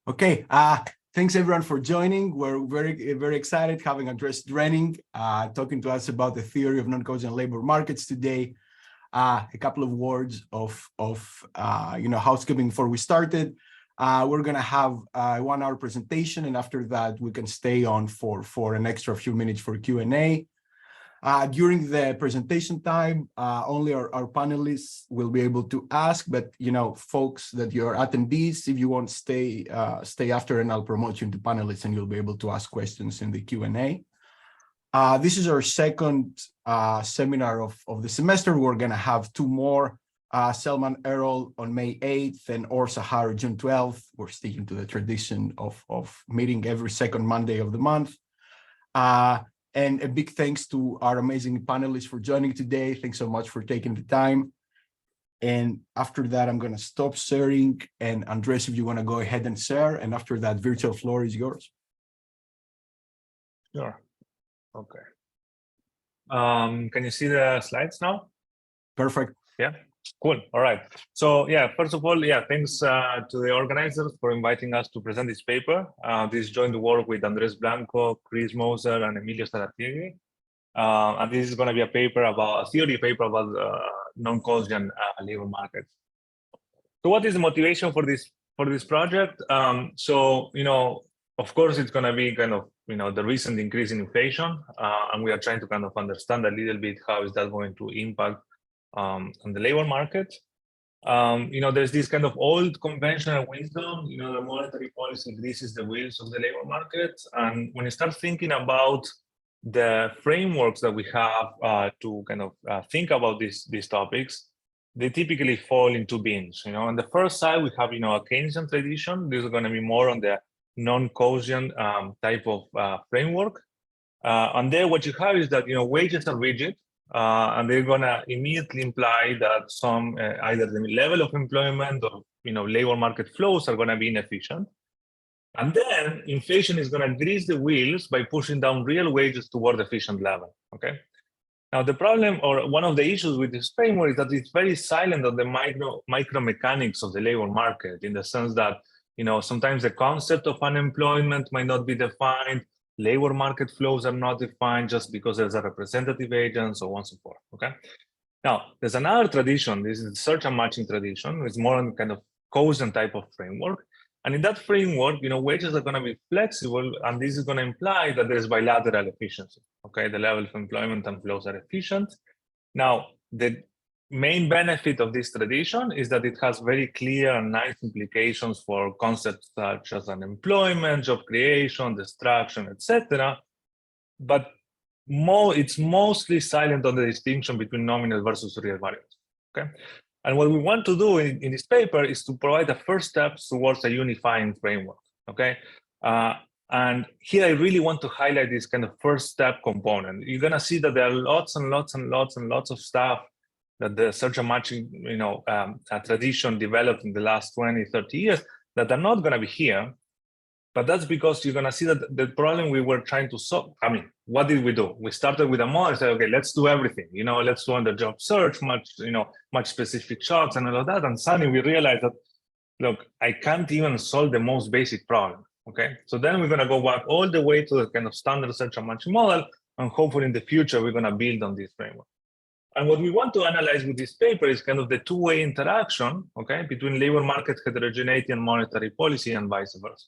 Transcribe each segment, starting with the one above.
Okay, thanks everyone for joining. We're very excited having Andres Drenik talking to us about the theory of non-Coasean labor markets today. A couple of words of housekeeping before we started. We're gonna have a 1-hour presentation, and after that we can stay on for an extra few minutes for Q&A. During the presentation time, only our panelists will be able to ask, but folks that you're attendees, if you want stay after, and I'll promote you into panelists and you'll be able to ask questions in the Q&A. This is our second seminar of the semester. We're gonna have 2 more, Selman Errol on May 8th and Or Sahar June 12th. We're sticking to the tradition of meeting every second Monday of the month. And a big thanks to our amazing panelists for joining today. Thanks so much for taking the time. And after that, I'm gonna stop sharing. And Andres, if you wanna go ahead and share, and after that, virtual floor is yours. Sure. Okay. Can you see the slides now? Perfect. Yeah. Cool. All right. So yeah, first of all, thanks to the organizers for inviting us to present this paper. This is joint work with Andres Blanco, Chris Moser, and Emilio Saratiegui. And this is going to be a theory paper about non-Coasean labor markets. So what is the motivation for this project? Of course, it's going to be kind of the recent increase in inflation, and we are trying to kind of understand a little bit how is that going to impact on the labor market. There's this kind of old conventional wisdom, the monetary policy greases the wheels of the labor market. And when you start thinking about the frameworks that we have to kind of think about these topics, they typically fall into bins. On the first side, we have, a Keynesian tradition. This is going to be more on the non-Coasean type of framework. And there what you have is that, wages are rigid. And they're going to immediately imply that some either the level of employment or labor market flows are going to be inefficient. And then inflation is going to grease the wheels by pushing down real wages toward efficient level. Okay. Now the problem, or one of the issues with this framework, is that it's very silent on the micro mechanics of the labor market, in the sense that sometimes the concept of unemployment might not be defined. Labor market flows are not defined just because there's a representative agent, so on and so forth. Okay. Now, there's another tradition. This is the search and matching tradition. It's more on kind of Coasean type of framework. And in that framework, wages are going to be flexible, and this is going to imply that there's bilateral efficiency. Okay, the level of employment and flows are efficient. Now, the main benefit of this tradition is that it has very clear and nice implications for concepts such as unemployment, job creation, destruction, etc. But it's mostly silent on the distinction between nominal versus real variables. Okay, and what we want to do in this paper is to provide the first steps towards a unifying framework. Okay, and here I really want to highlight this kind of first step component. You're gonna see that there are lots and lots and lots and lots of stuff that the search and matching tradition developed in the last 20, 30 years that are not going to be here. But that's because you're going to see that the problem we were trying to solve. I mean, what did we do? We started with a model, said, okay, let's do everything. Let's do on the job search, much specific shocks and all of that. And suddenly we realized that, look, I can't even solve the most basic problem. Okay, so then we're going to go back all the way to the kind of standard search and matching model, and hopefully in the future we're going to build on this framework. And what we want to analyze with this paper is kind of the two-way interaction, okay, between labor market heterogeneity and monetary policy and vice versa,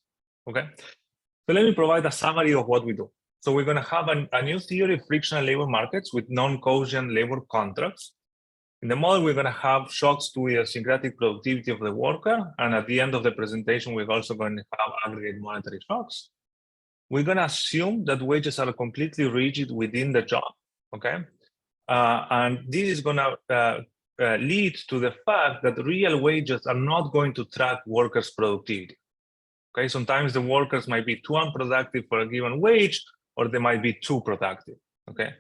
okay? So let me provide a summary of what we do. So we're going to have a new theory of frictional labor markets with non-Coasean labor contracts. In the model, we're going to have shocks to idiosyncratic productivity of the worker. And at the end of the presentation, we're also going to have aggregate monetary shocks. We're going to assume that wages are completely rigid within the job, okay? And this is going to lead to the fact that real wages are not going to track workers' productivity. Okay, sometimes the workers might be too unproductive for a given wage, or they might be too productive. Okay,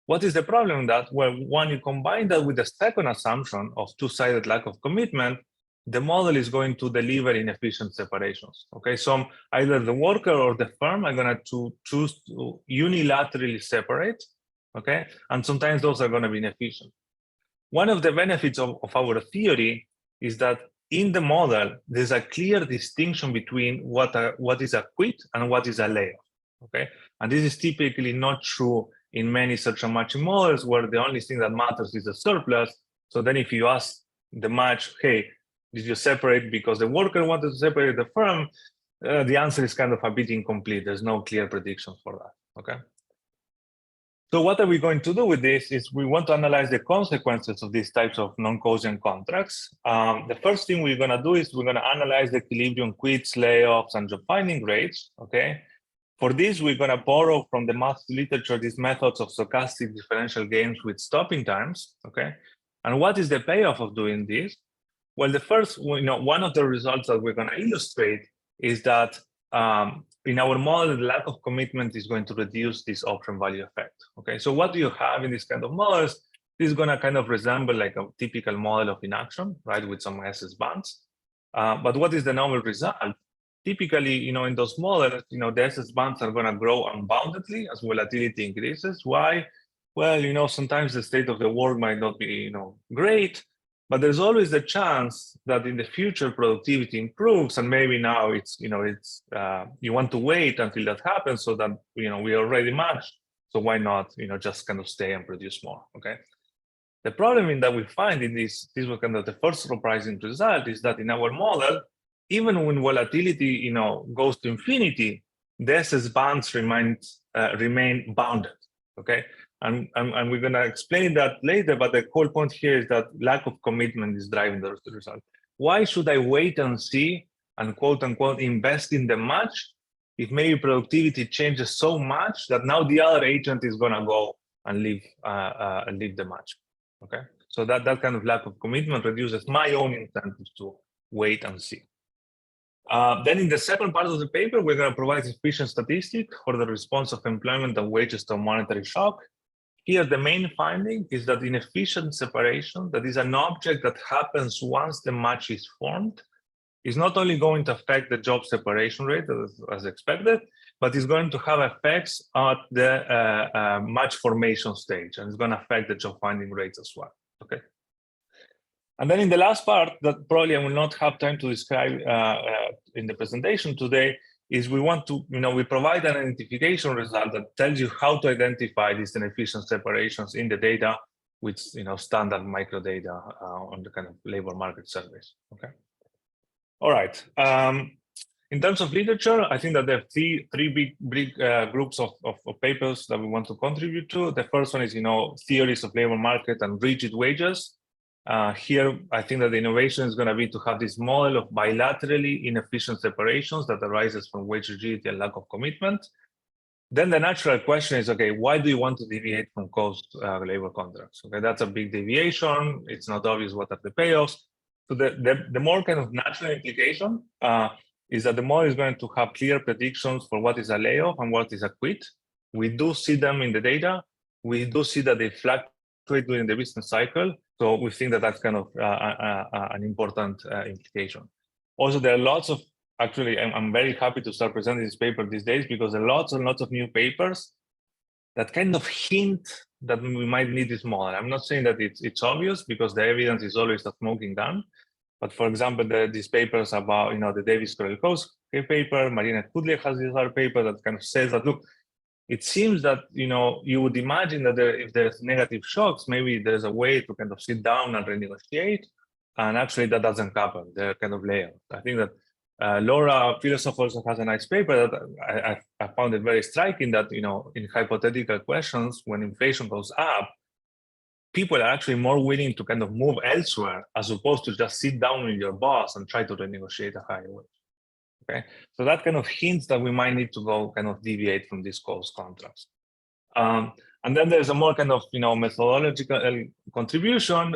what is the problem in that? Well, when you combine that with the second assumption of two-sided lack of commitment, the model is going to deliver inefficient separations. Okay, so either the worker or the firm are going to choose to unilaterally separate. Okay, and sometimes those are going to be inefficient. One of the benefits of our theory is that in the model, there's a clear distinction between what is a quit and what is a layoff. Okay, and this is typically not true in many search and matching models, where the only thing that matters is the surplus. So then if you ask the match, hey, did you separate because the worker wanted to separate the firm? The answer is kind of a bit incomplete. There's no clear prediction for that, okay? So what are we going to do with this is we want to analyze the consequences of these types of non-Coasean contracts. The first thing we're gonna do is we're gonna analyze the equilibrium quits, layoffs, and job finding rates, okay? For this, we're gonna borrow from the math literature these methods of stochastic differential gains with stopping times, okay? And what is the payoff of doing this? Well, the first, one of the results that we're going to illustrate is that in our model, the lack of commitment is going to reduce this option value effect. Okay, so what do you have in this kind of models? This is going to kind of resemble like a typical model of inaction, right, with some SS bands. But what is the novel result? Typically, in those models, the SS bands are going to grow unboundedly as volatility increases. Why? Well, sometimes the state of the work might not be, great, but there's always the chance that in the future productivity improves, and maybe now it's you want to wait until that happens so that we already matched. So why not just kind of stay and produce more? Okay. The problem in that we find in this was kind of the first surprising result is that in our model, even when volatility goes to infinity, the SS bands remain bounded. Okay. And we're going to explain that later, but the whole point here is that lack of commitment is driving the result. Why should I wait and see and quote unquote invest in the match if maybe productivity changes so much that now the other agent is going to go and leave the match? Okay, so that kind of lack of commitment reduces my own incentive to wait and see. Then in the second part of the paper, we're going to provide efficient statistics for the response of employment and wages to monetary shock. Here, the main finding is that inefficient separation, that is an object that happens once the match is formed, is not only going to affect the job separation rate as expected, but is going to have effects at the match formation stage, and it's going to affect the job finding rates as well. Okay. And then in the last part, that probably I will not have time to describe in the presentation today, is we want to, we provide an identification result that tells you how to identify these inefficient separations in the data with, standard microdata on the kind of labor market surveys. Okay. All right. In terms of literature, I think that there are three big groups of papers that we want to contribute to. The first one is, theories of labor market and rigid wages. Here, I think that the innovation is going to be to have this model of bilaterally inefficient separations that arises from wage rigidity and lack of commitment. Then the natural question is, okay, why do you want to deviate from cost labor contracts? Okay, that's a big deviation. It's not obvious what are the payoffs. So the more kind of natural implication is that the model is going to have clear predictions for what is a layoff and what is a quit. We do see them in the data. We do see that they fluctuate during the business cycle. So we think that that's kind of an important implication. Also, there are lots of, actually, I'm very happy to start presenting this paper these days because there are lots and lots of new papers that kind of hint that we might need this model. I'm not saying that it's obvious because the evidence is always a smoking gun. But for example, these papers about, the Davis-Korelkowski paper, Marina Kudlek has this other paper that kind of says that, look, it seems that, you would imagine that if there's negative shocks, maybe there's a way to kind of sit down and renegotiate. And actually that doesn't happen. They're kind of layered. I think that Laura, philosopher, also has a nice paper that I found it very striking that, in hypothetical questions, when inflation goes up, people are actually more willing to kind of move elsewhere as opposed to just sit down with your boss and try to renegotiate a higher wage. Okay, so that kind of hints that we might need to go kind of deviate from these cost contracts. And then there's a more kind of, methodological contribution.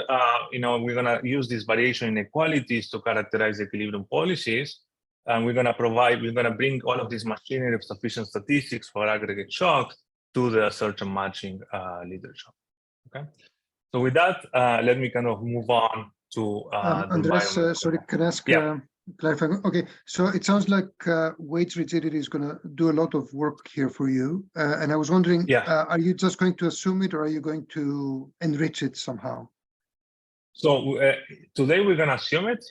We're going to use this variation inequalities to characterize equilibrium policies. And we're going to bring all of this machinery of sufficient statistics for aggregate shocks to the search and matching literature. Okay. So with that, let me kind of move on to Andres, sorry, can I ask clarifying? Okay, so it sounds like wage rigidity is going to do a lot of work here for you. And I was wondering, are you just going to assume it or are you going to enrich it somehow? So today we're going to assume it.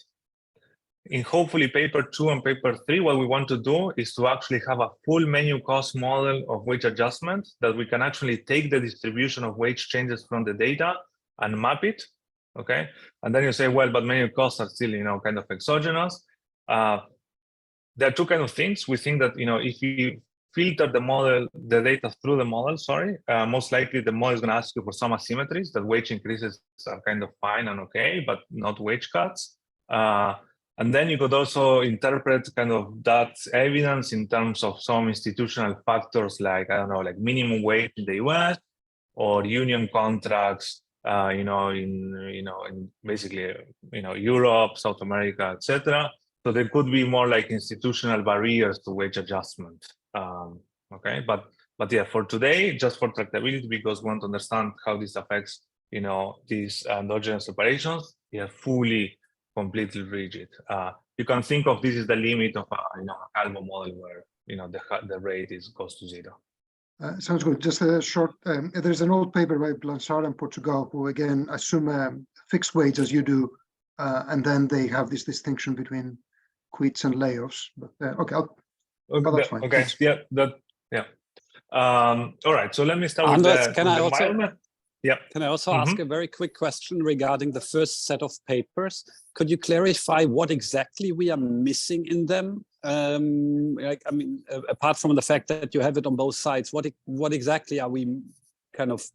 in hopefully paper 2 and paper 3, what we want to do is to actually have a full menu cost model of wage adjustment that we can actually take the distribution of wage changes from the data and map it, okay? And then you say, well, but menu costs are still, kind of exogenous. There are two kind of things. We think that, if you filter the data through the model, most likely the model is going to ask you for some asymmetries, that wage increases are kind of fine and okay, but not wage cuts. And then you could also interpret kind of that evidence in terms of some institutional factors like, I don't know, like minimum wage in the US or union contracts, in basically, Europe, South America, etc. So there could be more like institutional barriers to wage adjustment. Okay, but yeah, for today, just for tractability, because we want to understand how this affects, these endogenous operations, yeah, completely rigid. You can think of this as the limit of a Calvo model where the rate goes to 0. Sounds good. Just a short. There's an old paper by Blanchard in Portugal who again assume fixed wage as you do, and then they have this distinction between quits and layoffs. But okay, that's fine. Okay. Thanks. Yeah. All right. So let me start Andres, with the environment. Yeah. Can I also ask a very quick question regarding the first set of papers? Could you clarify what exactly we are missing in them? Apart from the fact that you have it on both sides, what exactly are we kind of,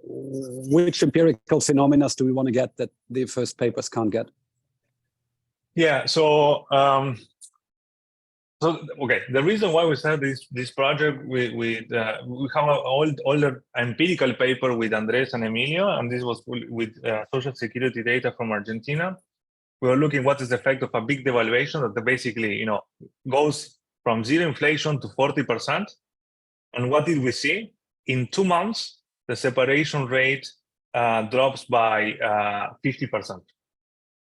which empirical phenomena do we want to get that the first papers can't get? Yeah, okay, the reason why we started this project, we have an older empirical paper with Andres and Emilio, and this was with social security data from Argentina. We were looking what is the effect of a big devaluation that basically, goes from 0 inflation to 40%. And what did we see? In 2 months, the separation rate drops by 50%.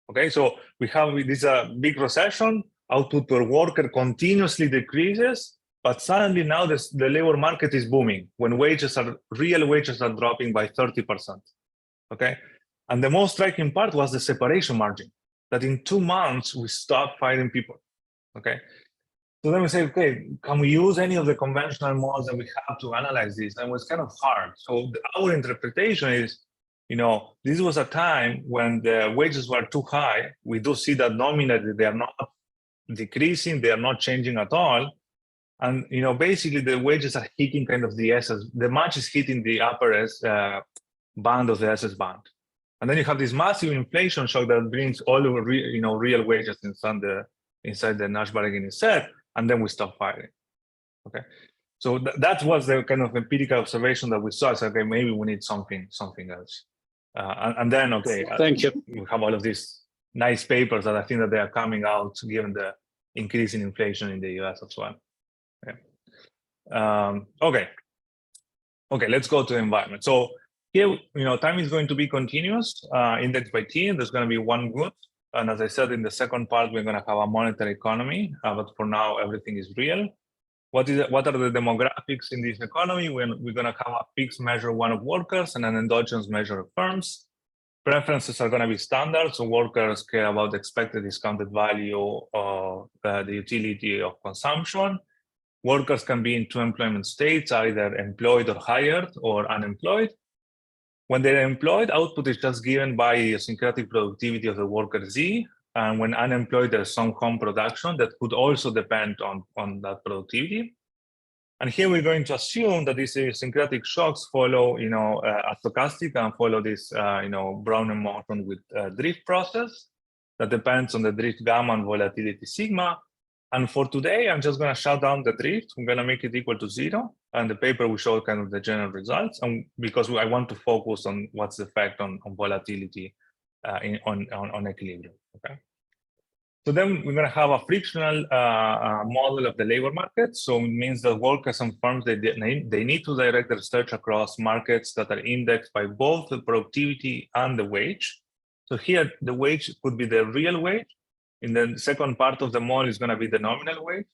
Okay, so we have this big recession. Output per worker continuously decreases, but suddenly now the labor market is booming when real wages are dropping by 30%. Okay, and the most striking part was the separation margin, that in 2 months we stopped firing people. Okay, so then we say, okay, can we use any of the conventional models that we have to analyze this? And it was kind of hard. So our interpretation is, this was a time when the wages were too high. We do see that nominally they are not decreasing, they are not changing at all, and basically the wages are hitting kind of the match is hitting the upper band of the SS band, and then you have this massive inflation shock that brings all the real wages inside the Nash bargaining set, and then we stop firing. Okay, so that was the kind of empirical observation that we saw. So okay, maybe we need something else, and then okay, thank you. We have all of these nice papers that I think that they are coming out given the increase in inflation in the US as well. Yeah. Okay, let's go to the environment. So here, time is going to be continuous, indexed by T, and there's going to be one good. And as I said, in the second part, we're going to have a monetary economy, but for now, everything is real. What are the demographics in this economy? We're going to have a fixed measure one of workers and an endogenous measure of firms. Preferences are going to be standard, so workers care about the expected discounted value of the utility of consumption. Workers can be in 2 employment states, either employed or hired or unemployed. When they're employed, output is just given by idiosyncratic productivity of the worker Z, and when unemployed, there's some home production that could also depend on that productivity. And here we're going to assume that these idiosyncratic shocks follow, a stochastic and follow this, Brownian motion with drift process that depends on the drift gamma and volatility sigma. And for today, I'm just going to shut down the drift. I'm going to make it equal to 0. And the paper will show kind of the general results. And because I want to focus on what's the effect on volatility on equilibrium. Okay. So then we're going to have a frictional model of the labor market. So it means that workers and firms, they need to direct their search across markets that are indexed by both the productivity and the wage. So here, the wage could be the real wage. In the second part of the model is going to be the nominal wage.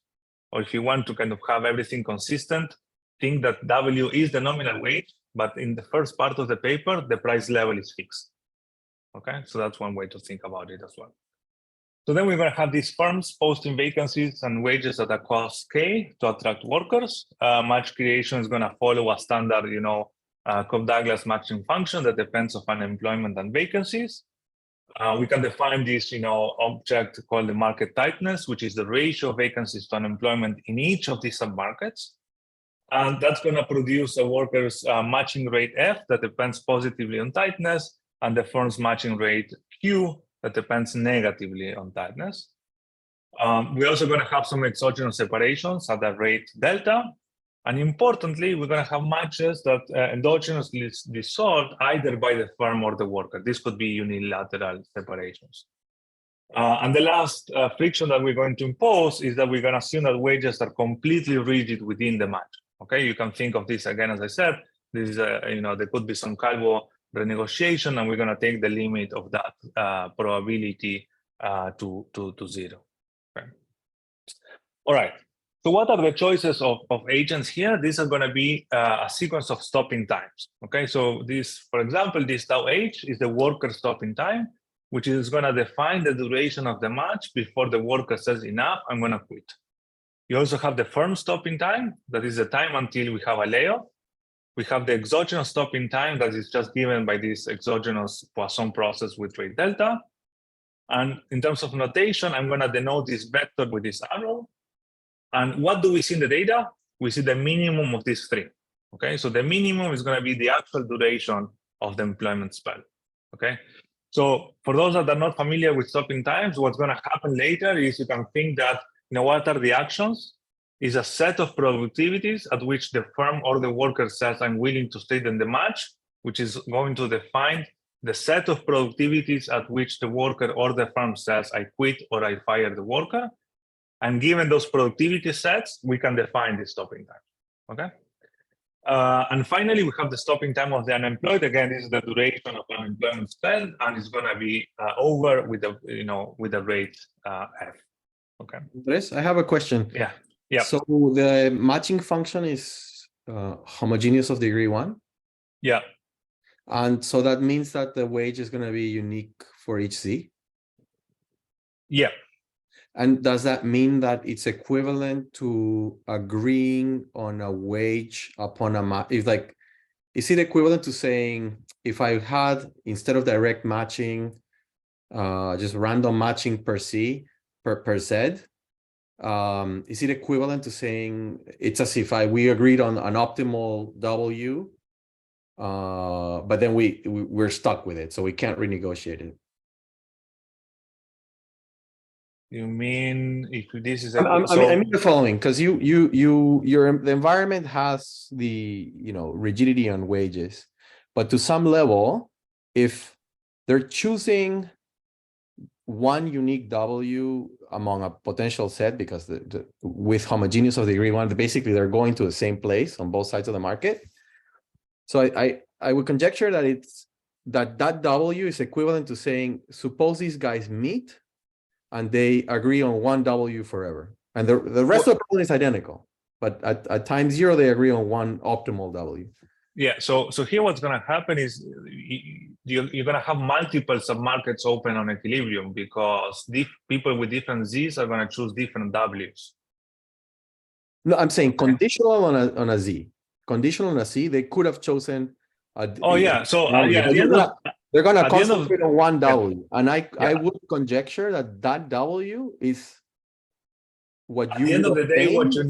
Or if you want to kind of have everything consistent, think that W is the nominal wage, but in the first part of the paper, the price level is fixed. Okay, so that's one way to think about it as well. So then we're going to have these firms posting vacancies and wages at a cost K to attract workers. Match creation is going to follow a standard, Cobb-Douglas matching function that depends on unemployment and vacancies. We can define this, object called the market tightness, which is the ratio of vacancies to unemployment in each of these submarkets. And that's going to produce a worker's matching rate F that depends positively on tightness, and the firm's matching rate Q that depends negatively on tightness. We're also going to have some exogenous separations at the rate delta. And importantly, we're going to have matches that endogenously dissolved either by the firm or the worker. This could be unilateral separations. And the last friction that we're going to impose is that we're going to assume that wages are completely rigid within the match. Okay, you can think of this again, as I said, this is there could be some Calvo renegotiation, and we're going to take the limit of that probability to 0. Okay. All right. So what are the choices of agents here? These are going to be a sequence of stopping times. Okay, so this, for example, this tau H is the worker stopping time, which is going to define the duration of the match before the worker says enough, I'm going to quit. You also have the firm stopping time, that is the time until we have a layoff. We have the exogenous stopping time that is just given by this exogenous Poisson process with rate delta. And in terms of notation, I'm going to denote this vector with this arrow. And what do we see in the data? We see the minimum of these three. Okay, so the minimum is going to be the actual duration of the employment spell. Okay, so for those that are not familiar with stopping times, what's going to happen later is you can think that, what are the actions? Is a set of productivities at which the firm or the worker says, I'm willing to stay in the match, which is going to define the set of productivities at which the worker or the firm says, I quit or I fire the worker. And given those productivity sets, we can define the stopping time. Okay. And finally, we have the stopping time of the unemployed. Again, this is the duration of unemployment spend, and it's going to be over with the with the rate F. Okay. Andres, I have a question. Yeah. Yeah. So the matching function is homogeneous of degree 1. Yeah. And so that means that the wage is going to be unique for each Z. Yeah. And does that mean that it's equivalent to agreeing on a wage upon a match? Is it equivalent to saying, if I had, instead of direct matching, just random matching per Z, per Z, is it equivalent to saying it's as if we agreed on an optimal W, but then we're stuck with it, so we can't renegotiate it? You mean if this is I mean the following, because the environment has the rigidity on wages, but to some level, if they're choosing one unique W among a potential set, because with homogeneous of degree 1, basically they're going to the same place on both sides of the market. So I would conjecture that that W is equivalent to saying, suppose these guys meet and they agree on one W forever, and the rest of the problem is identical, but at time 0 they agree on one optimal W. Yeah, so here what's going to happen is you're going to have multiple submarkets open on equilibrium, because people with different Z's are going to choose different W's. No, I'm saying conditional on a Z. Conditional on a Z, they could have chosen they're going to concentrate on one W. And I would conjecture that W is what you. At the end of the day, what you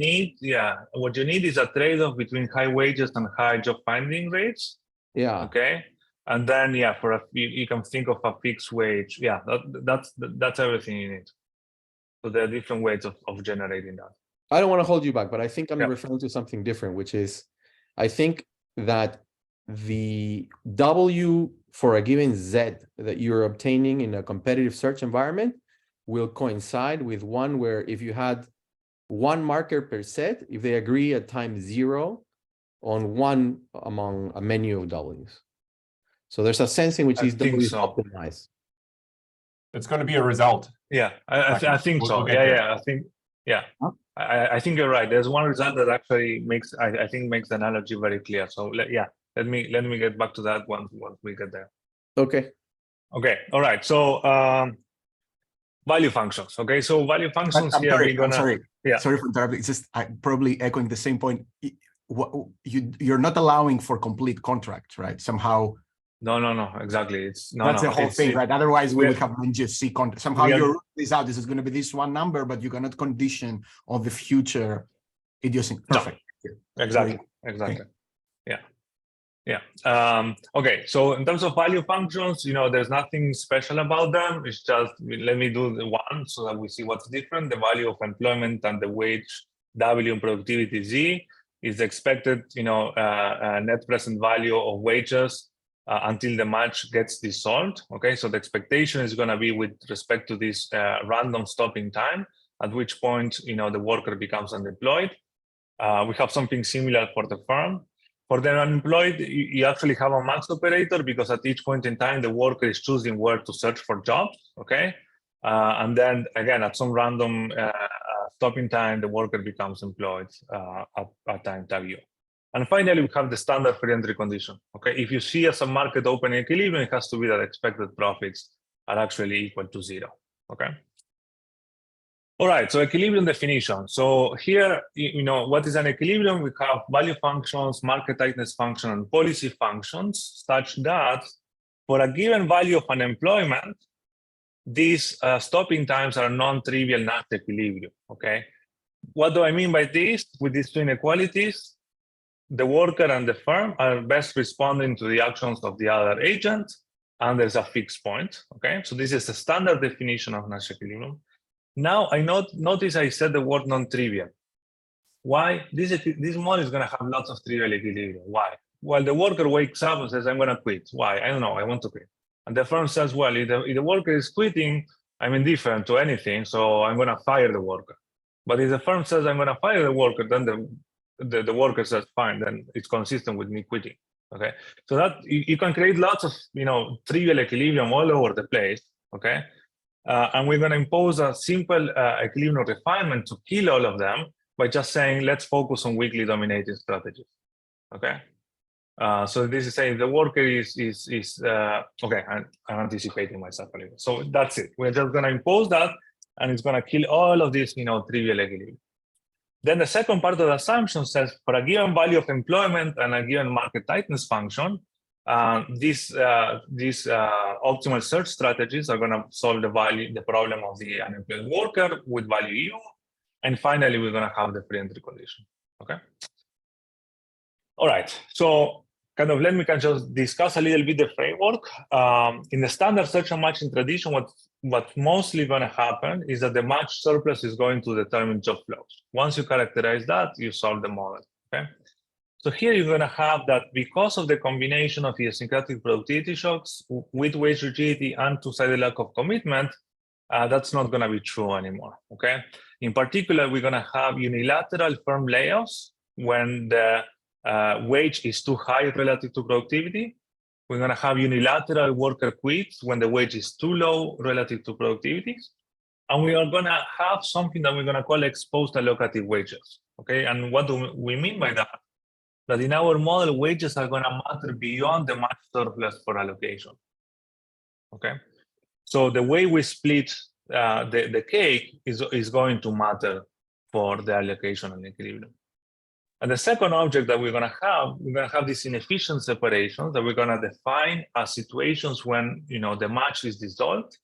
need is a trade-off between high wages and high job finding rates. Yeah. Okay. And then you can think of a fixed wage. Yeah, that's everything you need. So there are different ways of generating that. I don't want to hold you back, but I think I'm referring to something different, which is, I think that the W for a given Z that you're obtaining in a competitive search environment will coincide with one where if you had one marker per set, if they agree at time 0 on one among a menu of W's. So there's a sense in which these W's optimize. It's going to be a result. Yeah, I think so. I think you're right. There's one result that actually makes the analogy very clear. So let me get back to that once we get there. Okay. All right. So Value functions. Okay, so value functions here we're gonna. Yeah. Sorry for interrupting. It's just probably echoing the same point. You're not allowing for complete contracts, right? Somehow. No, exactly. That's the whole thing, right? Otherwise, we would have NGFC contract. Somehow you rule this out. This is going to be this one number, but you cannot condition on the future idiosyncrasy. Perfect. No. Exactly. Yeah. Okay. So in terms of value functions, there's nothing special about them. It's just let me do the one so that we see what's different. The value of employment and the wage W and productivity Z is the expected, net present value of wages until the match gets dissolved. Okay, so the expectation is going to be with respect to this random stopping time, at which point the worker becomes unemployed. We have something similar for the firm. For the unemployed, you actually have a max operator because at each point in time the worker is choosing where to search for jobs. Okay, and then again at some random stopping time the worker becomes employed at time W. And finally, we have the standard free entry condition. Okay, if you see as a market open equilibrium, it has to be that expected profits are actually equal to 0. Okay. All right. So equilibrium definition. So here, what is an equilibrium? We have value functions, market tightness function, and policy functions, such that for a given value of unemployment, these stopping times are non-trivial Nash equilibrium. Okay. What do I mean by this? With these two inequalities, the worker and the firm are best responding to the actions of the other agent, and there's a fixed point. Okay, so this is a standard definition of Nash equilibrium. Now I notice I said the word non-trivial. Why? This model is going to have lots of trivial equilibrium. Why? Well, the worker wakes up and says, "I'm going to quit." Why? I don't know. I want to quit. And the firm says, "Well, if the worker is quitting, I'm indifferent to anything, so I'm going to fire the worker." But if the firm says, "I'm going to fire the worker," then the worker says, "Fine, then it's consistent with me quitting." Okay, so that you can create lots of trivial equilibrium all over the place. Okay, and we're going to impose a simple equilibrium refinement to kill all of them by just saying let's focus on weakly dominating strategies. Okay, so this is saying the worker is okay. I'm anticipating myself a little. So that's it. We're just going to impose that, and it's going to kill all of these trivial equilibrium. Then the second part of the assumption says for a given value of employment and a given market tightness function, these optimal search strategies are going to solve the problem of the unemployed worker with value U. And finally, we're going to have the free entry condition. Okay. All right. So let me just discuss a little bit the framework. In the standard search and matching tradition, what's mostly going to happen is that the match surplus is going to determine job flows. Once you characterize that, you solve the model. Okay. So here you're going to have that because of the combination of idiosyncratic productivity shocks with wage rigidity and two-sided lack of commitment, that's not going to be true anymore. Okay. In particular, we're going to have unilateral firm layoffs when the wage is too high relative to productivity. We're going to have unilateral worker quits when the wage is too low relative to productivity. And we are going to have something that we're going to call exposed allocative wages. Okay, and what do we mean by that? That in our model, wages are going to matter beyond the match surplus for allocation. Okay, so the way we split the cake is going to matter for the allocation and equilibrium. And the second object that we're going to have these inefficient separations that we're going to define as situations when the match is dissolved,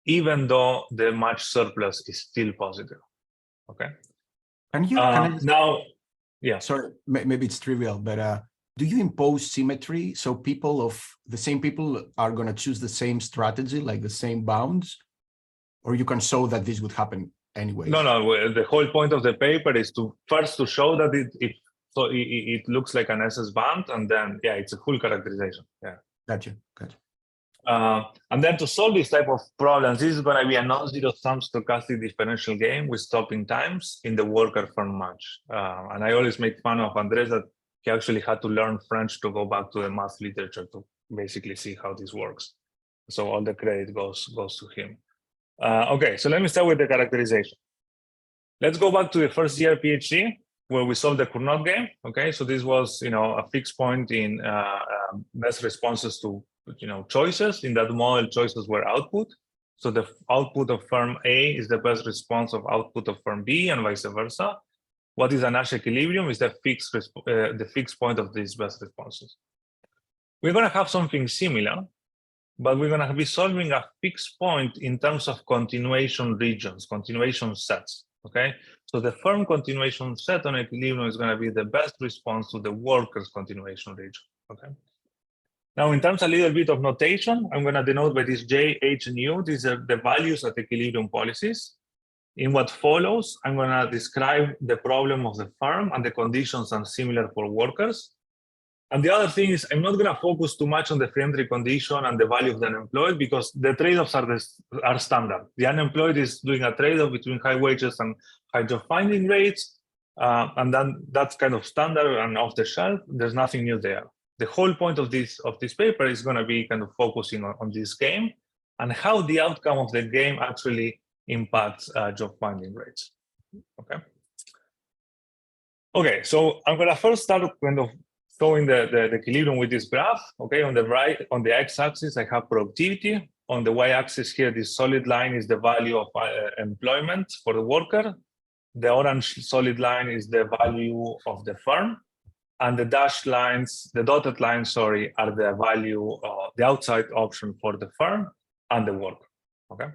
even though the match surplus is still positive. Okay. Can you now? Yeah. Sorry, maybe it's trivial, but do you impose symmetry so the same people are going to choose the same strategy, like the same bounds, or you can show that this would happen anyway? No. The whole point of the paper is to show that it looks like an SS band, and then it's a full characterization. Yeah. Gotcha. And then to solve this type of problems, this is going to be a non-zero sum stochastic differential game with stopping times in the worker firm match. And I always make fun of Andres that he actually had to learn French to go back to the math literature to basically see how this works. So all the credit goes to him. Okay, so let me start with the characterization. Let's go back to the first year PhD where we solved the Cournot game. Okay, so this was a fixed point in best responses to choices. In that model, choices were output. So the output of firm A is the best response of output of firm B and vice versa. What is a Nash equilibrium is the fixed point of these best responses. We're going to have something similar, but we're going to be solving a fixed point in terms of continuation regions, continuation sets, okay? So the firm continuation set on equilibrium is going to be the best response to the worker's continuation region, okay? Now, in terms of a little bit of notation, I'm going to denote by this J, H, and U. These are the values at equilibrium policies. In what follows, I'm going to describe the problem of the firm and the conditions are similar for workers. And the other thing is I'm not going to focus too much on the free entry condition and the value of the unemployed because the trade-offs are standard. The unemployed is doing a trade-off between high wages and high job finding rates. And then that's kind of standard and off the shelf. There's nothing new there. The whole point of this paper is going to be kind of focusing on this game and how the outcome of the game actually impacts job finding rates. Okay. Okay, so I'm going to first start kind of showing the equilibrium with this graph. Okay, on the right, on the x-axis, I have productivity. On the y-axis here, this solid line is the value of employment for the worker. The orange solid line is the value of the firm. And the dashed lines, the dotted lines, sorry, are the value of the outside option for the firm and the worker. Okay.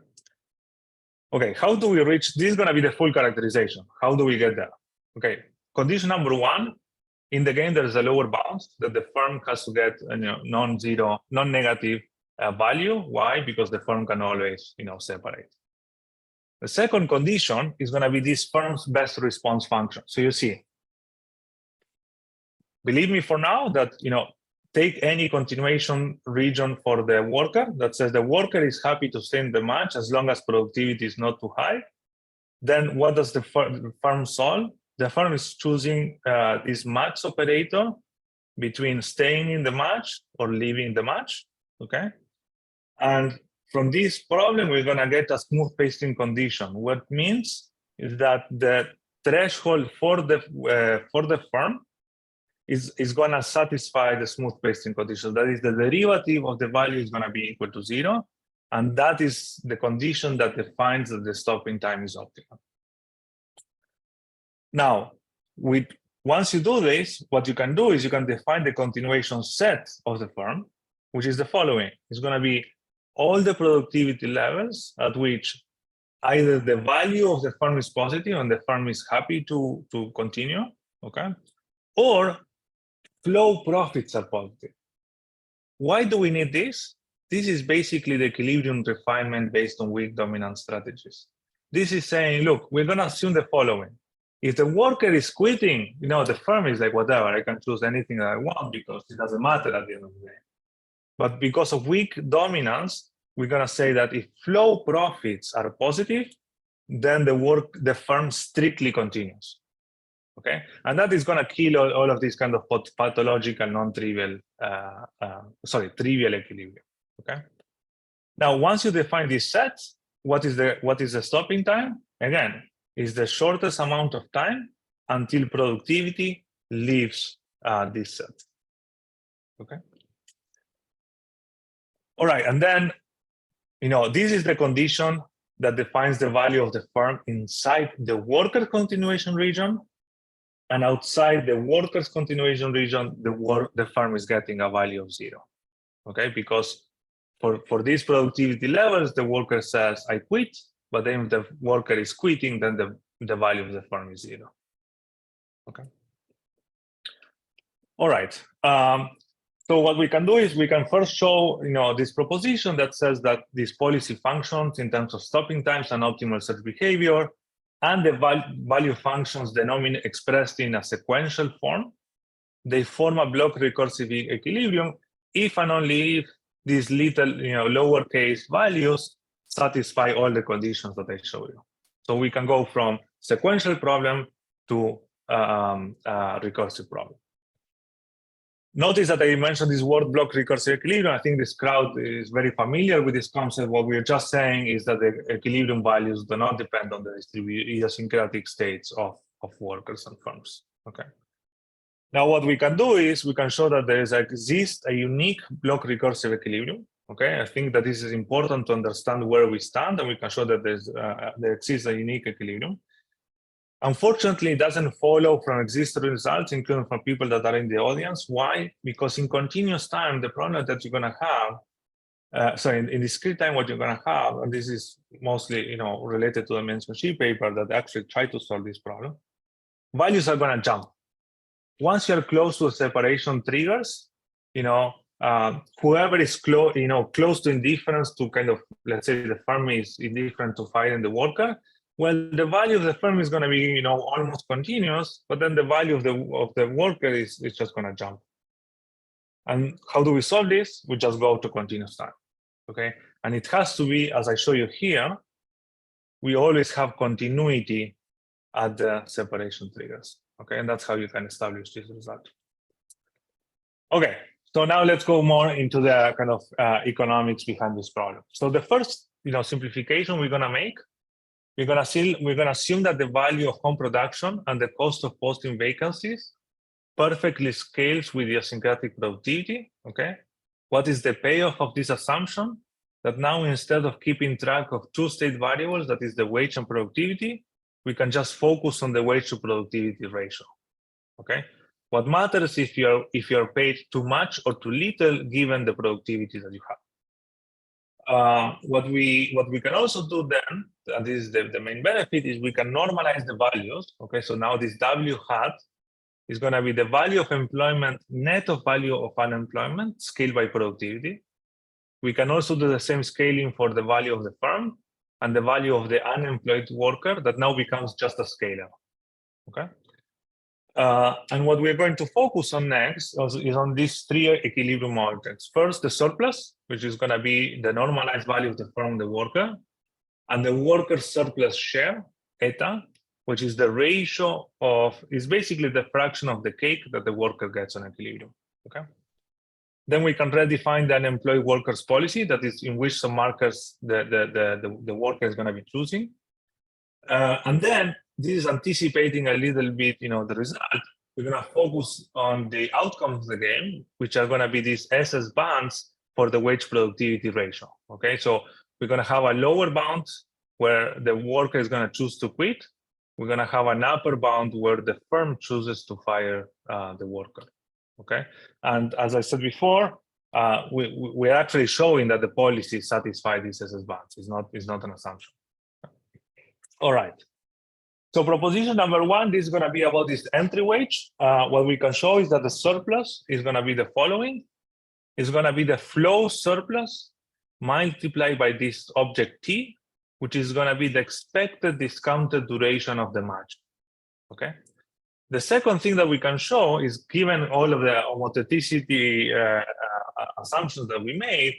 Okay, how do we reach? This is going to be the full characterization. How do we get there? Okay, condition number one, in the game, there's a lower bound that the firm has to get non-zero, non-negative value. Why? Because the firm can always separate. The second condition is going to be this firm's best response function. So you see, believe me for now that, take any continuation region for the worker that says the worker is happy to stay in the match as long as productivity is not too high. Then what does the firm solve? The firm is choosing this match operator between staying in the match or leaving the match, okay? And from this problem, we're gonna get a smooth pasting condition. What means is that the threshold for the firm is going to satisfy the smooth pasting condition. That is, the derivative of the value is going to be equal to 0. And that is the condition that defines that the stopping time is optimal. Now, once you do this, what you can do is you can define the continuation set of the firm, which is the following. It's going to be all the productivity levels at which either the value of the firm is positive and the firm is happy to continue, okay? Or flow profits are positive. Why do we need this? This is basically the equilibrium refinement based on weak dominant strategies. This is saying, look, we're going to assume the following. If the worker is quitting, the firm is like, whatever, I can choose anything that I want because it doesn't matter at the end of the day. But because of weak dominance, we're going to say that if flow profits are positive, then the firm strictly continues. Okay, and that is going to kill all of these kind of pathological, non-trivial, trivial equilibrium. Okay. Now, once you define these sets, what is the stopping time? Again, is the shortest amount of time until productivity leaves this set. Okay. All right, and then this is the condition that defines the value of the firm inside the worker continuation region. And outside the workers' continuation region, the firm is getting a value of 0. Okay, because for these productivity levels, the worker says, I quit, but then if the worker is quitting, then the value of the firm is 0. Okay. All right. So what we can do is we can first show this proposition that says that these policy functions in terms of stopping times and optimal search behavior and the value functions expressed in a sequential form, they form a block recursive equilibrium if and only if these little lowercase values satisfy all the conditions that I showed you. So we can go from sequential problem to recursive problem. Notice that I mentioned this word block recursive equilibrium. I think this crowd is very familiar with this concept. What we're just saying is that the equilibrium values do not depend on the idiosyncratic states of workers and firms. Okay. Now, what we can do is we can show that there exists a unique block recursive equilibrium Okay, I think that this is important to understand where we stand, and we can show that there exists a unique equilibrium. Unfortunately, it doesn't follow from existing results, including from people that are in the audience. Why? Because in continuous time, the problem that you're going to have, in discrete time, what you're going to have, and this is mostly related to the men's-machine paper that actually tried to solve this problem, values are going to jump. Once you're close to separation triggers, whoever is close to indifference to kind of, let's say the firm is indifferent to firing the worker, well, the value of the firm is going to be almost continuous, but then the value of the worker is just going to jump. And how do we solve this? We just go to continuous time. Okay, and it has to be, as I show you here, we always have continuity at the separation triggers. Okay, and that's how you can establish this result. Okay, so now let's go more into the kind of economics behind this problem. So the first simplification we're going to make, we're going to assume that the value of home production and the cost of posting vacancies perfectly scales with idiosyncratic productivity. Okay, what is the payoff of this assumption? That now, instead of keeping track of two state variables, that is the wage and productivity, we can just focus on the wage to productivity ratio. Okay, what matters if you're paid too much or too little given the productivity that you have. What we can also do then, and this is the main benefit, is we can normalize the values. Okay, so now this W hat is going to be the value of employment net of value of unemployment scaled by productivity. We can also do the same scaling for the value of the firm and the value of the unemployed worker that now becomes just a scalar. Okay. And what we're going to focus on next is on these three equilibrium objects. First, the surplus, which is going to be the normalized value of the firm, the worker, and the worker surplus share, eta, which is the ratio is basically the fraction of the cake that the worker gets on equilibrium. Okay. Then we can redefine the unemployed workers policy, that is in which some markers the worker is going to be choosing. And then this is anticipating a little bit, the result. We're going to focus on the outcomes of the game, which are going to be these SS bands for the wage productivity ratio. Okay, so we're going to have a lower bound where the worker is going to choose to quit. We're going to have an upper bound where the firm chooses to fire the worker. Okay, and as I said before, we're actually showing that the policy satisfies these SS bands. It's not an assumption. All right. So proposition number one, this is going to be about this entry wage. What we can show is that the surplus is going to be the following. It's going to be the flow surplus multiplied by this object T, which is going to be the expected discounted duration of the match. Okay. The second thing that we can show is, given all of the homotheticity assumptions that we made,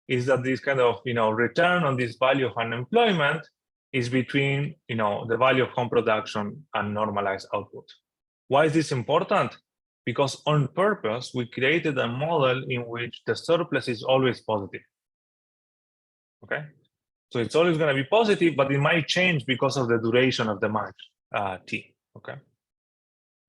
is that this kind of return on this value of unemployment is between the value of home production and normalized output. Why is this important? Because on purpose we created a model in which the surplus is always positive. Okay, so it's always going to be positive, but it might change because of the duration of the match T. Okay.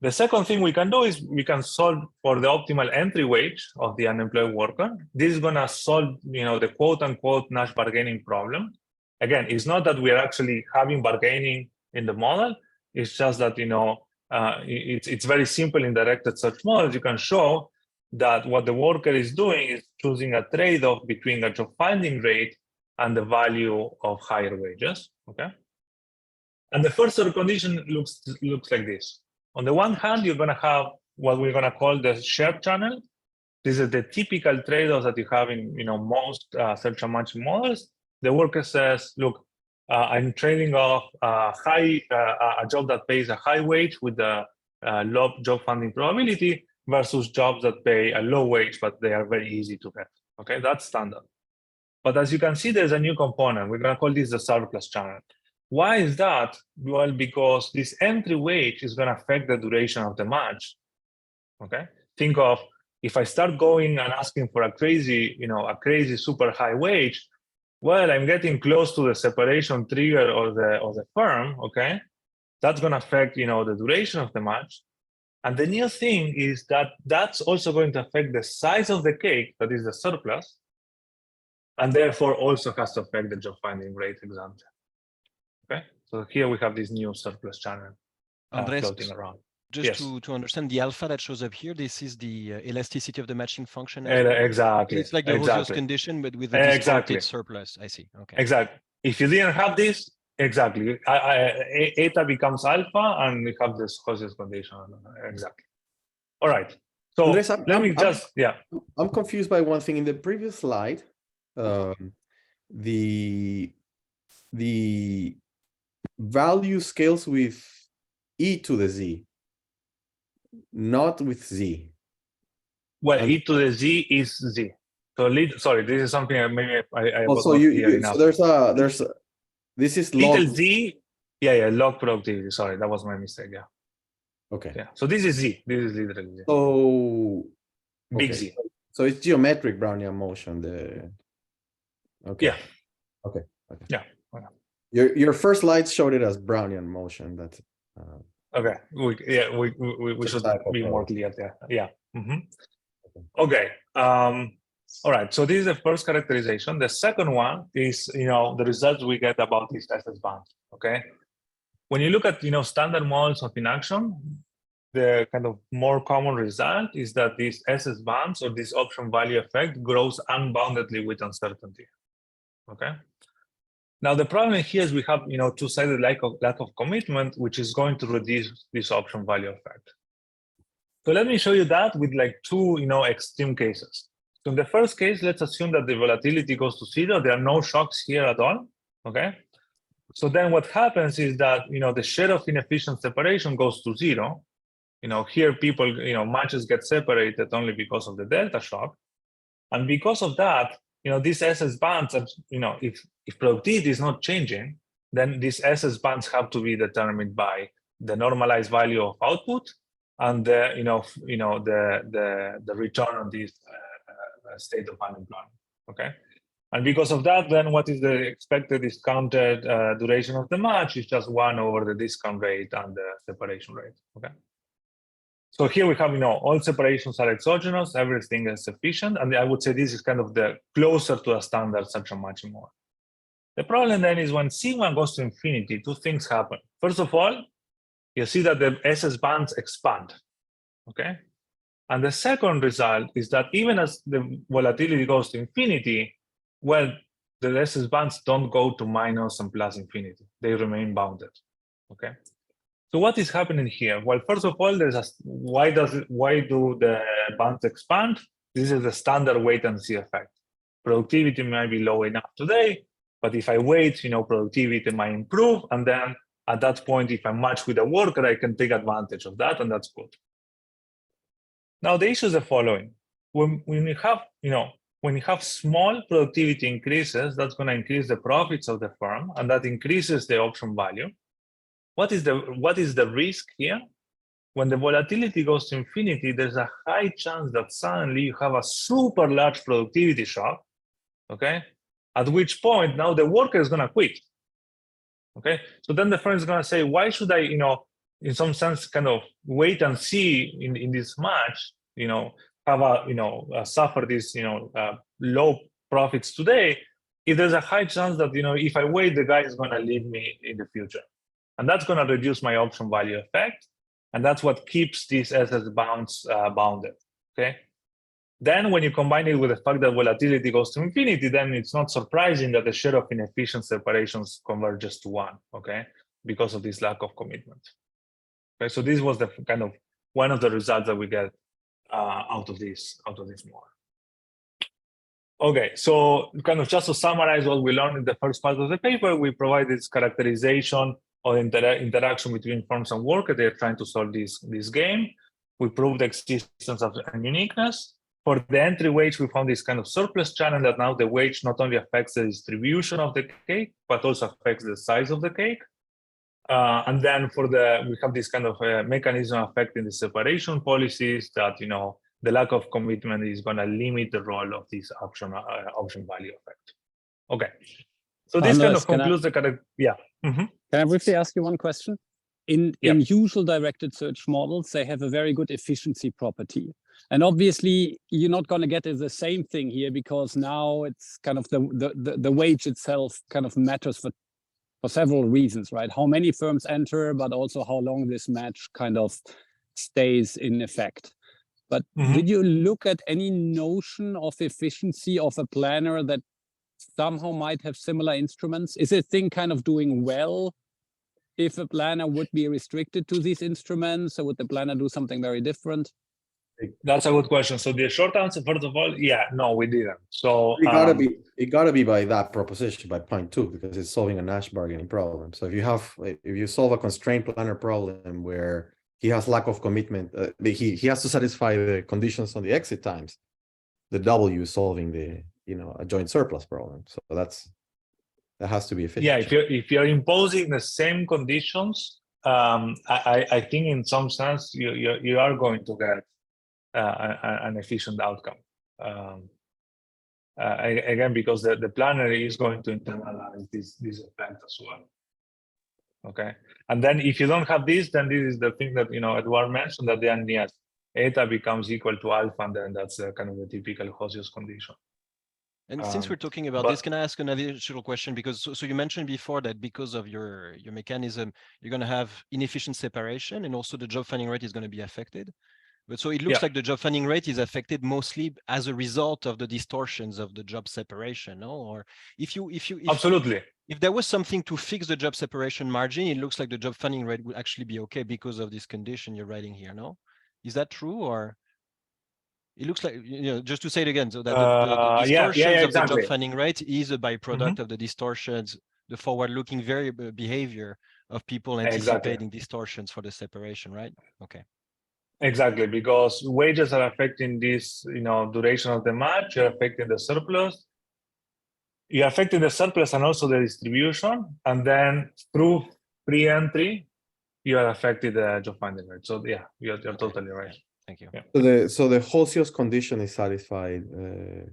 The second thing we can do is we can solve for the optimal entry wage of the unemployed worker. This is going to solve the quote-unquote Nash bargaining problem. Again, it's not that we're actually having bargaining in the model. It's just that it's very simple in directed search models. You can show that what the worker is doing is choosing a trade-off between a job finding rate and the value of higher wages. Okay, and the first condition looks like this. On the one hand, you're going to have what we're going to call the shared channel. This is the typical trade-offs that you have in most search and matching models. The worker says, look, I'm trading off a job that pays a high wage with a low job finding probability versus jobs that pay a low wage, but they are very easy to get. Okay, that's standard. But as you can see, there's a new component. We're going to call this the surplus channel. Why is that? Well, because this entry wage is going to affect the duration of the match. Okay, think of if I start going and asking for a crazy super high wage. Well, I'm getting close to the separation trigger of the firm. Okay, that's going to affect the duration of the match. And the new thing is that that's also going to affect the size of the cake, that is the surplus. and therefore also has to affect the job finding rate exam. Okay, so here we have this new surplus channel Andres, floating around. just Yes. to understand the alpha that shows up here, this is the elasticity of the matching function. As well. Exactly. It's like the Rosier's condition, but with a distorted surplus. I see. Okay. Exactly. If you didn't have this, exactly, eta becomes alpha, and we have this Coasean condition. Exactly. All right. So Andres, I'm confused by one thing in the previous slide. The value scales with e to the z, not with z. Well, e to the z is z. So sorry, this is something maybe I was also not you clear enough. So this is log little z. Yeah, log productivity. Sorry, that was my mistake. Yeah. Okay. Yeah. So this is z. This is literally z. So big okay. Z. So it's geometric Brownian motion. Okay. Yeah. Okay. Yeah. Your first slide showed it as Brownian motion. That's okay. We should be more clear there. Yeah. Okay. All right. So this is the first characterization. The second one is the results we get about these SS bands. Okay. When you look at standard models of inaction, the kind of more common result is that these SS bands or this option value effect grows unboundedly with uncertainty. Okay. Now the problem here is we have two-sided lack of commitment, which is going to reduce this option value effect. So let me show you that with like two extreme cases. So in the first case, let's assume that the volatility goes to 0. There are no shocks here at all. Okay. So then what happens is that the share of inefficient separation goes to 0. Here people matches get separated only because of the delta shock, and because of that, these SS bands, if productivity is not changing, then these SS bands have to be determined by the normalized value of output and the the return on this state of unemployment. Okay, and because of that, then what is the expected discounted duration of the match is just 1 over the discount rate and the separation rate. Okay. So here we have, all separations are exogenous, everything is sufficient, and I would say this is kind of the closer to a standard suction matching model. The problem then is when sigma goes to infinity, two things happen. First of all, you see that the SS bands expand, okay? And the second result is that even as the volatility goes to infinity, well, the SS bands don't go to minus and plus infinity. They remain bounded, okay? So what is happening here? Well, first of all, why do the bands expand? This is the standard wait and see effect. Productivity might be low enough today, but if I wait, productivity might improve. And then at that point, if I match with a worker, I can take advantage of that, and that's good. Now the issue is the following: when you have small productivity increases, that's going to increase the profits of the firm, and that increases the option value. What is the risk here? When the volatility goes to infinity, there's a high chance that suddenly you have a super large productivity shock, okay? At which point now the worker is going to quit, okay? So then the firm is going to say, why should I, in some sense, kind of wait and see in this match, have suffer this, low profits today, if there's a high chance that, if I wait, the guy is going to leave me in the future. And that's going to reduce my option value effect. And that's what keeps these SS bounds bounded, okay? Then when you combine it with the fact that volatility goes to infinity, then it's not surprising that the share of inefficient separations converges to 1, okay? Because of this lack of commitment. Okay, so this was the kind of one of the results that we get out of this model. Okay, so kind of just to summarize what we learned in the first part of the paper, we provide this characterization of interaction between firms and workers. They're trying to solve this game. We proved the existence of uniqueness. For the entry wage, we found this kind of surplus channel that now the wage not only affects the distribution of the cake, but also affects the size of the cake. And then we have this kind of mechanism affecting the separation policies that, the lack of commitment is going to limit the role of this option value effect. Okay. So this kind of concludes the kind of, yeah. Can I briefly ask you one question? in usual directed search models, they have a very good efficiency property. And obviously, you're not going to get the same thing here because now it's kind of the wage itself kind of matters for several reasons, right? How many firms enter, but also how long this match kind of stays in effect. But did you look at any notion of efficiency of a planner that somehow might have similar instruments? Is a thing kind of doing well if a planner would be restricted to these instruments, or would the planner do something very different? That's a good question. So the short answer, first of all, no, we didn't. So it gotta be by that proposition, by point 2, because it's solving a Nash bargaining problem. So if you solve a constraint planner problem where he has lack of commitment, he has to satisfy the conditions on the exit times, the W is solving the a joint surplus problem. So that has to be efficient. Yeah, if you're imposing the same conditions, I think in some sense you are going to get an efficient outcome. Again, because the planner is going to internalize this effect as well. Okay, and then if you don't have this, then this is the thing that Eduard mentioned, that then yes, eta becomes equal to alpha, and then that's kind of the typical Coasean condition. And since we're talking about this, can I ask an additional question? Because so you mentioned before that because of your mechanism, you're going to have inefficient separation, and also the job funding rate is going to be affected. But so it looks like the job funding rate is affected mostly as a result of the distortions of the job separation, no? Or if absolutely, if there was something to fix the job separation margin, it looks like the job funding rate would actually be okay because of this condition you're writing here, no? Is that true, or? It looks like, just to say it again, so that the distortions of the job funding rate is a byproduct of the distortions, the forward-looking behavior of people anticipating distortions for the separation, right? Okay. Exactly, because wages are affecting this, duration of the match. You're affecting the surplus. You're affecting the surplus and also the distribution, and then through pre-entry, you are affecting the job funding rate. So yeah, you're totally right. Thank you. Yeah. So the Coasean condition is satisfied. Well,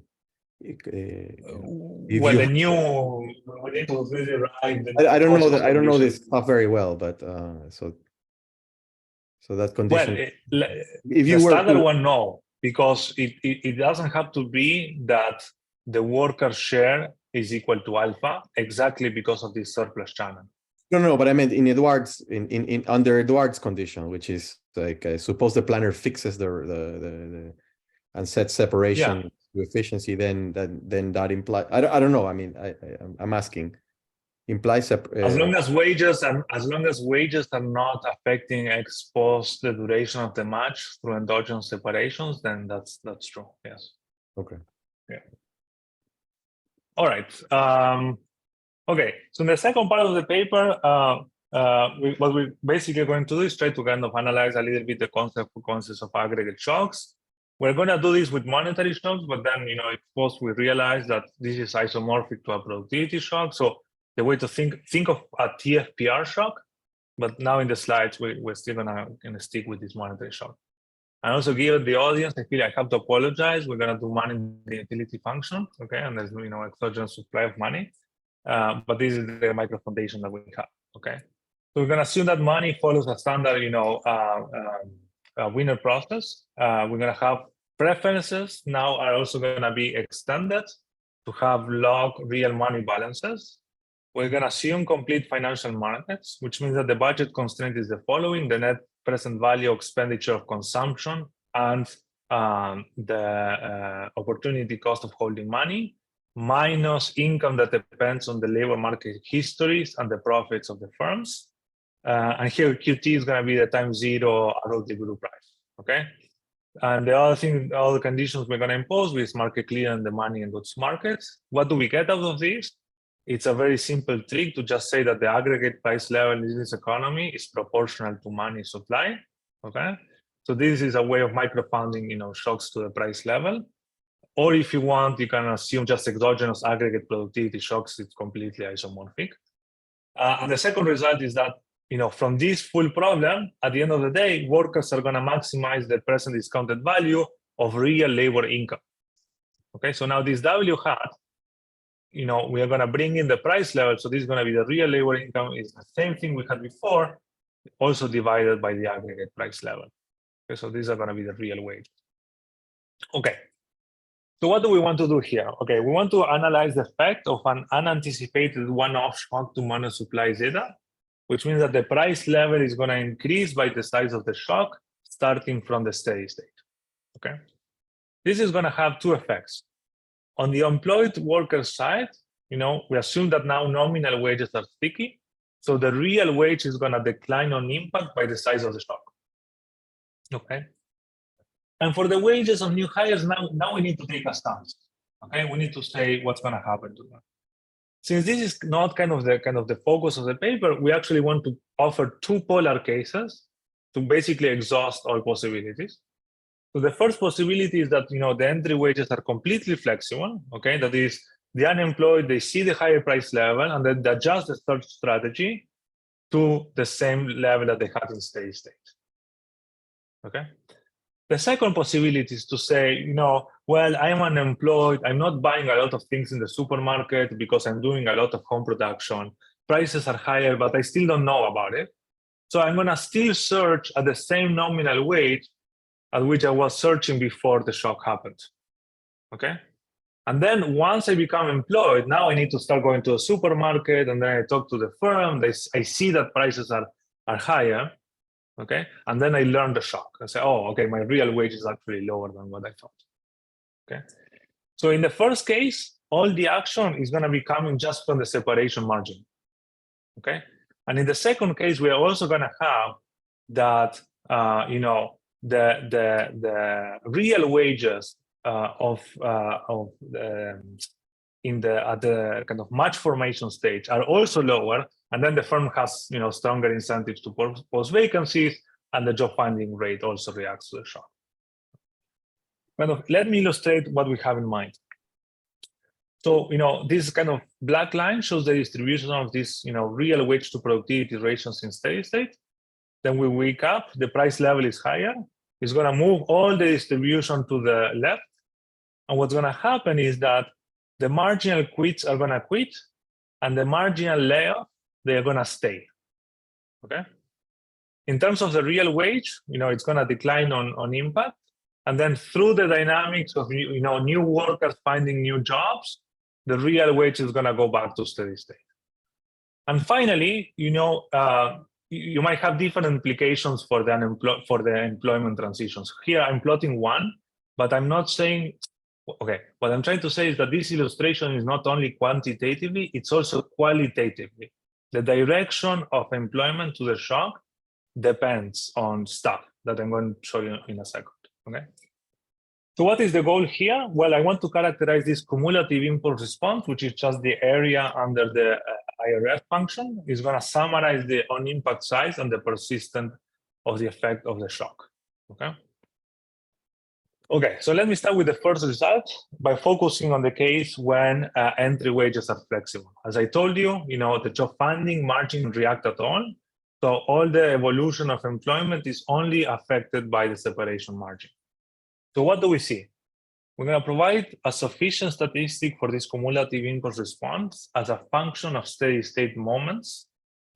the new we need to really write. I don't know that. I don't know this stuff very well, but so that condition. Well, if you were standard one, no, because it doesn't have to be that the worker share is equal to alpha exactly because of this surplus channel. No, but I meant in Eduard's in under Eduard's condition, which is like suppose the planner fixes the and sets separation to efficiency, then that implies I don't know. I mean I'm asking implies as long as wages are not affecting ex post the duration of the match through endogenous separations, then that's true. Yes. Okay. Yeah. All right. Okay, so in the second part of the paper, what we're basically going to do is try to kind of analyze a little bit the concepts of aggregate shocks. We're going to do this with monetary shocks, but then, of course, we realize that this is isomorphic to a productivity shock. So the way to think of a TFPR shock, but now in the slides, we're still gonna stick with this monetary shock. And also, given the audience, I feel I have to apologize. We're gonna do money in the utility function, okay? And there's exogenous supply of money. But this is the micro foundation that we have, okay? So we're gonna assume that money follows a standard, winner process. We're gonna have preferences now are also gonna be extended to have log real money balances. We're gonna assume complete financial markets, which means that the budget constraint is the following: the net present value of expenditure of consumption and the opportunity cost of holding money, minus income that depends on the labor market histories and the profits of the firms. And here QT is going to be the time zero ROT group price, okay? And the other thing, all the conditions we're going to impose with market clear and the money and goods markets. What do we get out of this? It's a very simple trick to just say that the aggregate price level in this economy is proportional to money supply, okay? So this is a way of microfounding, shocks to the price level. Or if you want, you can assume just exogenous aggregate productivity shocks. It's completely isomorphic. And the second result is that, from this full problem, at the end of the day, workers are going to maximize the present discounted value of real labor income. Okay, so now this W hat, we are going to bring in the price level. So this is going to be the real labor income. Is the same thing we had before, also divided by the aggregate price level. Okay, so these are going to be the real wages. Okay. So what do we want to do here? Okay, we want to analyze the effect of an unanticipated one-off shock to money supply zeta, which means that the price level is going to increase by the size of the shock starting from the steady state. Okay, this is going to have two effects. On the employed worker side, we assume that now nominal wages are sticky, so the real wage is going to decline on impact by the size of the shock. Okay. And for the wages of new hires, now we need to take a stance. Okay, we need to say what's going to happen to them. Since this is not kind of the focus of the paper, we actually want to offer two polar cases to basically exhaust all possibilities. So the first possibility is that the entry wages are completely flexible. Okay, that is, the unemployed, they see the higher price level and then they adjust the search strategy to the same level that they had in steady state. Okay. The second possibility is to say, well, I'm unemployed. I'm not buying a lot of things in the supermarket because I'm doing a lot of home production. Prices are higher, but I still don't know about it. So I'm going to still search at the same nominal wage at which I was searching before the shock happened. Okay. And then once I become employed, now I need to start going to a supermarket, and then I talk to the firm. I see that prices are higher. Okay, and then I learn the shock. I say, oh, okay, my real wage is actually lower than what I thought. Okay, so in the first case, all the action is going to be coming just from the separation margin. Okay, and in the second case, we are also going to have that the real wages at the kind of match formation stage are also lower, and then the firm has stronger incentives to post vacancies, and the job finding rate also reacts to the shock. Let me illustrate what we have in mind. So this kind of black line shows the distribution of this real wage to productivity ratios in steady state. Then we wake up, the price level is higher. It's going to move all the distribution to the left, and what's going to happen is that the marginal quits are going to quit, and the marginal layoff, they are going to stay. Okay. In terms of the real wage, it's going to decline on impact, and then through the dynamics of new workers finding new jobs, the real wage is going to go back to steady state. And finally, you might have different implications for the employment transitions. Here, I'm plotting one, but I'm not saying. Okay, what I'm trying to say is that this illustration is not only quantitatively, it's also qualitatively. The direction of employment to the shock depends on stuff that I'm going to show you in a second. Okay. So what is the goal here? Well, I want to characterize this cumulative impulse response, which is just the area under the IRF function. Is going to summarize the on-impact size and the persistence of the effect of the shock. Okay. Okay, so let me start with the first result by focusing on the case when entry wages are flexible. As I told you, the job finding margin react at all. So all the evolution of employment is only affected by the separation margin. So what do we see? We're going to provide a sufficient statistic for this cumulative impulse response as a function of steady state moments,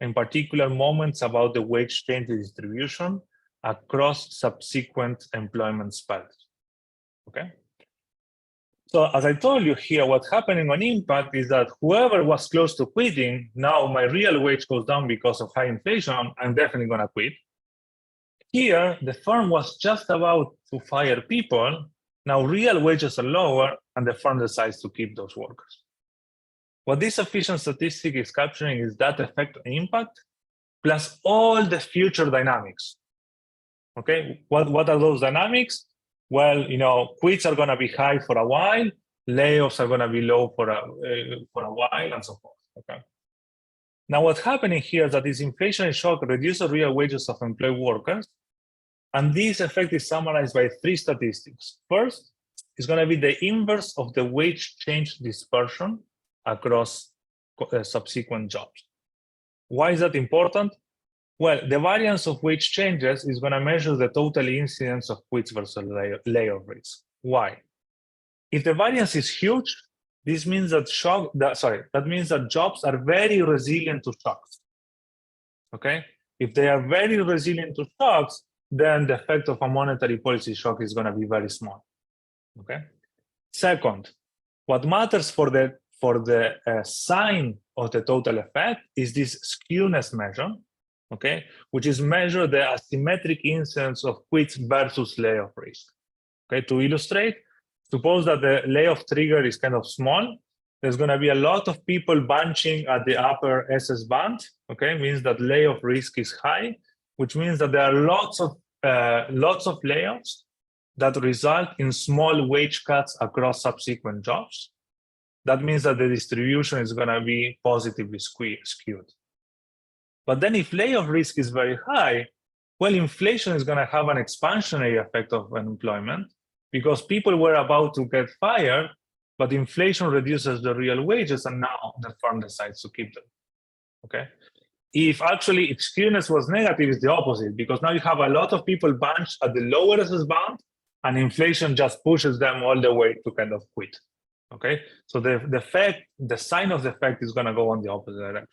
in particular moments about the wage change distribution across subsequent employment spells. Okay. So as I told you here, what's happening on impact is that whoever was close to quitting, now my real wage goes down because of high inflation, I'm definitely going to quit. Here, the firm was just about to fire people. Now real wages are lower, and the firm decides to keep those workers. What this sufficient statistic is capturing is that effect on impact, plus all the future dynamics. Okay, what are those dynamics? Well, quits are going to be high for a while, layoffs are going to be low for a while, and so forth. Okay. Now, what's happening here is that this inflationary shock reduces real wages of employed workers, and this effect is summarized by three statistics. First, it's going to be the inverse of the wage change dispersion across subsequent jobs. Why is that important? Well, the variance of wage changes is going to measure the total incidence of quits versus layoff rates. Why? If the variance is huge, this means that that means that jobs are very resilient to shocks. Okay, If they are very resilient to shocks, then the effect of a monetary policy shock is going to be very small. Okay. Second, what matters for the sign of the total effect is this skewness measure, okay, which is measure the asymmetric incidence of quits versus layoff risk. Okay, to illustrate, suppose that the layoff trigger is kind of small. There's going to be a lot of people bunching at the upper SS band. Okay, means that layoff risk is high, which means that there are lots of layoffs that result in small wage cuts across subsequent jobs. That means that the distribution is going to be positively skewed. But then if layoff risk is very high, well, inflation is going to have an expansionary effect of unemployment because people were about to get fired, but inflation reduces the real wages and now the firm decides to keep them, okay? If actually skewness was negative, it's the opposite, because now you have a lot of people bunched at the lower SS band and inflation just pushes them all the way to kind of quit, okay? So the sign of the effect is gonna go on the opposite direction.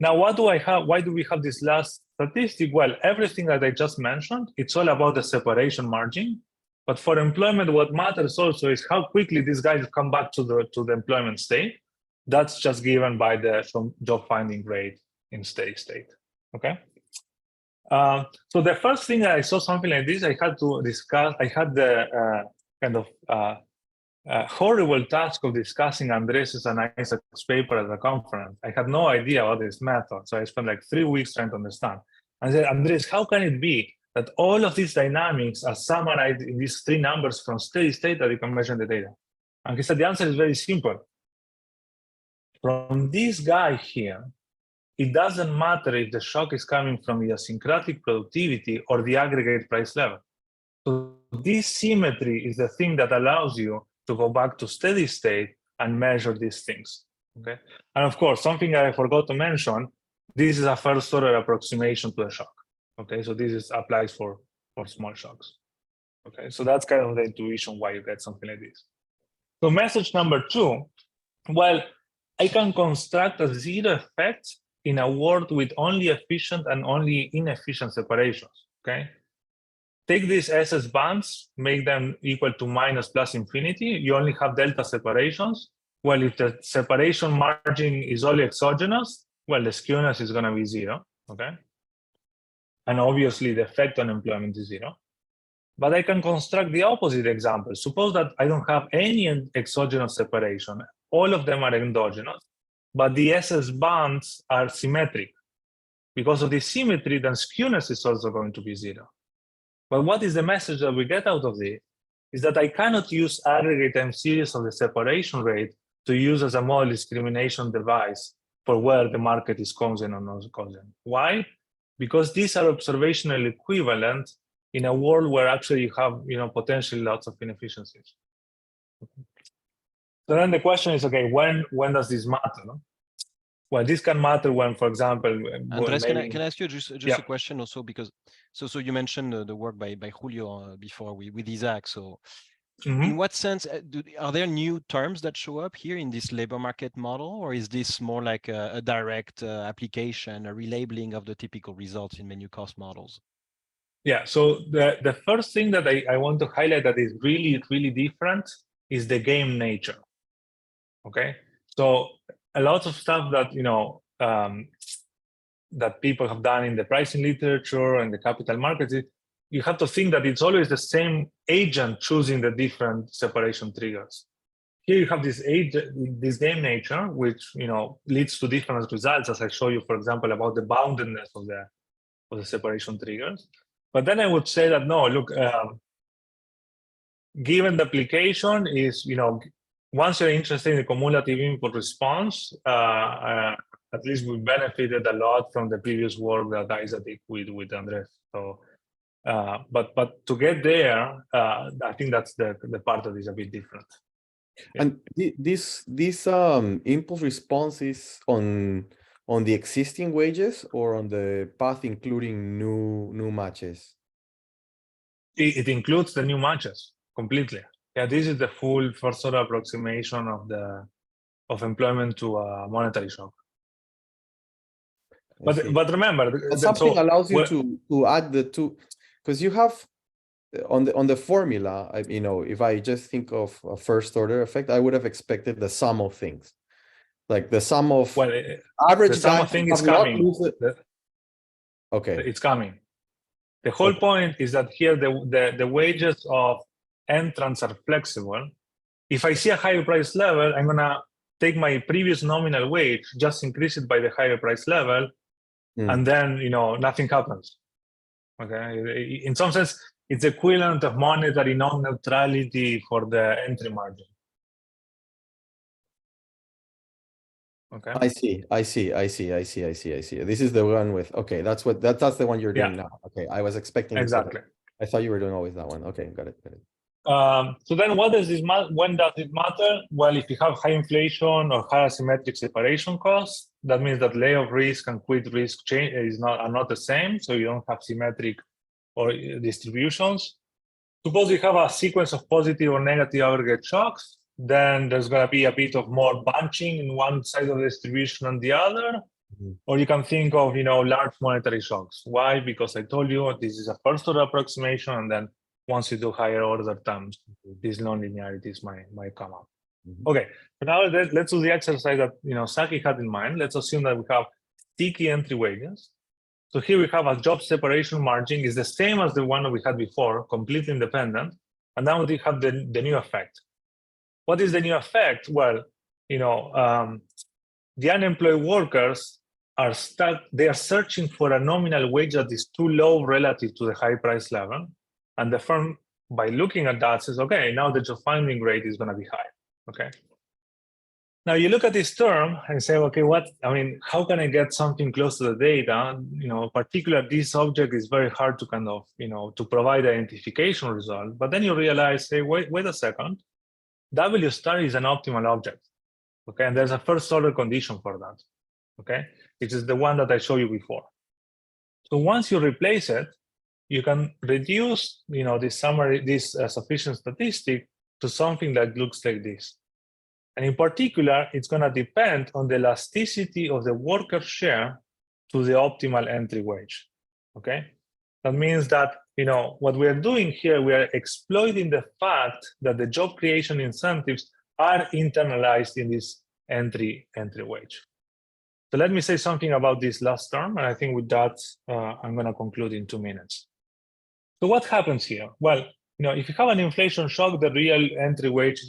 Now, what do I have? Why do we have this last statistic? Well, everything that I just mentioned, it's all about the separation margin. But for employment, what matters also is how quickly these guys come back to the employment state. That's just given by the job finding rate in steady state. Okay. So the first thing that I saw something like this, I had to discuss. I had the horrible task of discussing Andres' and Isaac's paper at the conference. I had no idea about this method, so I spent like 3 weeks trying to understand. I said, Andres, how can it be that all of these dynamics are summarized in these 3 numbers from steady state that you can measure in the data? And he said, the answer is very simple. From this guy here, it doesn't matter if the shock is coming from idiosyncratic productivity or the aggregate price level. So this symmetry is the thing that allows you to go back to steady state and measure these things, okay? And of course, something I forgot to mention, this is a first order approximation to a shock, okay? So this applies for small shocks, okay? So that's kind of the intuition why you get something like this. So message number 2, well, I can construct a zero effect in a world with only efficient and only inefficient separations, okay? Take these SS bands, make them equal to minus plus infinity. You only have delta separations. Well, if the separation margin is only exogenous, well, the skewness is going to be 0, okay? And obviously, the effect on employment is 0. But I can construct the opposite example. Suppose that I don't have any exogenous separation. All of them are endogenous, but the SS bands are symmetric. Because of the symmetry, then skewness is also going to be 0. But what is the message that we get out of this? Is that I cannot use aggregate time series of the separation rate to use as a model discrimination device for where the market is Coasean or not Coasean. Why? Because these are observational equivalent in a world where actually you have, potentially lots of inefficiencies. So then the question is, okay, when does this matter? No? Well, this can matter when, for example, Andres, can I ask you just a question also, because so you mentioned the work by Julio before with Isaac. So in what sense are there new terms that show up here in this labor market model, or is this more like a direct application, a relabeling of the typical results in menu cost models? Yeah, so the first thing that I want to highlight that is really, really different is the game nature, okay? So a lot of stuff that, that people have done in the pricing literature and the capital markets, you have to think that it's always the same agent choosing the different separation triggers. Here you have this game nature, which, leads to different results, as I show you, for example, about the boundedness of the separation triggers. But then I would say that, no, look, given the application is, once you're interested in the cumulative input response, at least we benefited a lot from the previous work that Isaac did with Andres. So, but to get there, I think that's the part that is a bit different. Yeah. And this impulse response is on the existing wages or on the path including new matches? It includes the new matches completely. Yeah, this is the full first order approximation of employment to a monetary shock. But remember, But something so allows you what- to add the two, because you have on the formula, you know, if I just think of a first order effect, I would have expected the sum of things, like the sum of well, average the sum guys of things who is have not coming. used it. Okay, It's coming. The whole point is that here the wages of entrants are flexible. If I see a higher price level, I'm gonna take my previous nominal wage, just increase it by the higher price level, and then nothing happens. Okay, in some sense, it's equivalent of monetary non-neutrality for the entry margin. Okay. I see. This is the one with, okay, that's the one you're doing now. Okay, I was expecting Exactly. I thought you were doing always that one. Okay, got it. So then what does this matter? When does it matter? Well, if you have high inflation or high asymmetric separation costs, that means that layoff risk and quit risk are not the same. So you don't have symmetric or distributions. Suppose you have a sequence of positive or negative aggregate shocks, then there's going to be a bit of more bunching in one side of the distribution than the other. Or you can think of large monetary shocks. Why? Because I told you this is a first order approximation, and then once you do higher order terms, these non-linearities might come up. Okay, so now let's do the exercise that Saki had in mind. Let's assume that we have sticky entry wages. So here we have a job separation margin is the same as the one that we had before, completely independent. And now we have the new effect. What is the new effect? Well, the unemployed workers are they are searching for a nominal wage that is too low relative to the high price level. And the firm, by looking at that, says, okay, now the job finding rate is going to be high. Okay. Now you look at this term and say, okay, how can I get something close to the data? Particularly this object is very hard to to provide identification result. But then you realize, hey, wait a second. W star is an optimal object. Okay, and there's a first order condition for that. Okay, which is the one that I showed you before. So once you replace it, you can reduce, this summary, this sufficient statistic to something that looks like this. And in particular, it's going to depend on the elasticity of the worker share to the optimal entry wage. Okay, that means that what we are doing here, we are exploiting the fact that the job creation incentives are internalized in this entry wage. So let me say something about this last term, and I think with that, I'm going to conclude in 2 minutes. So what happens here? Well, if you have an inflation shock, the real entry wage,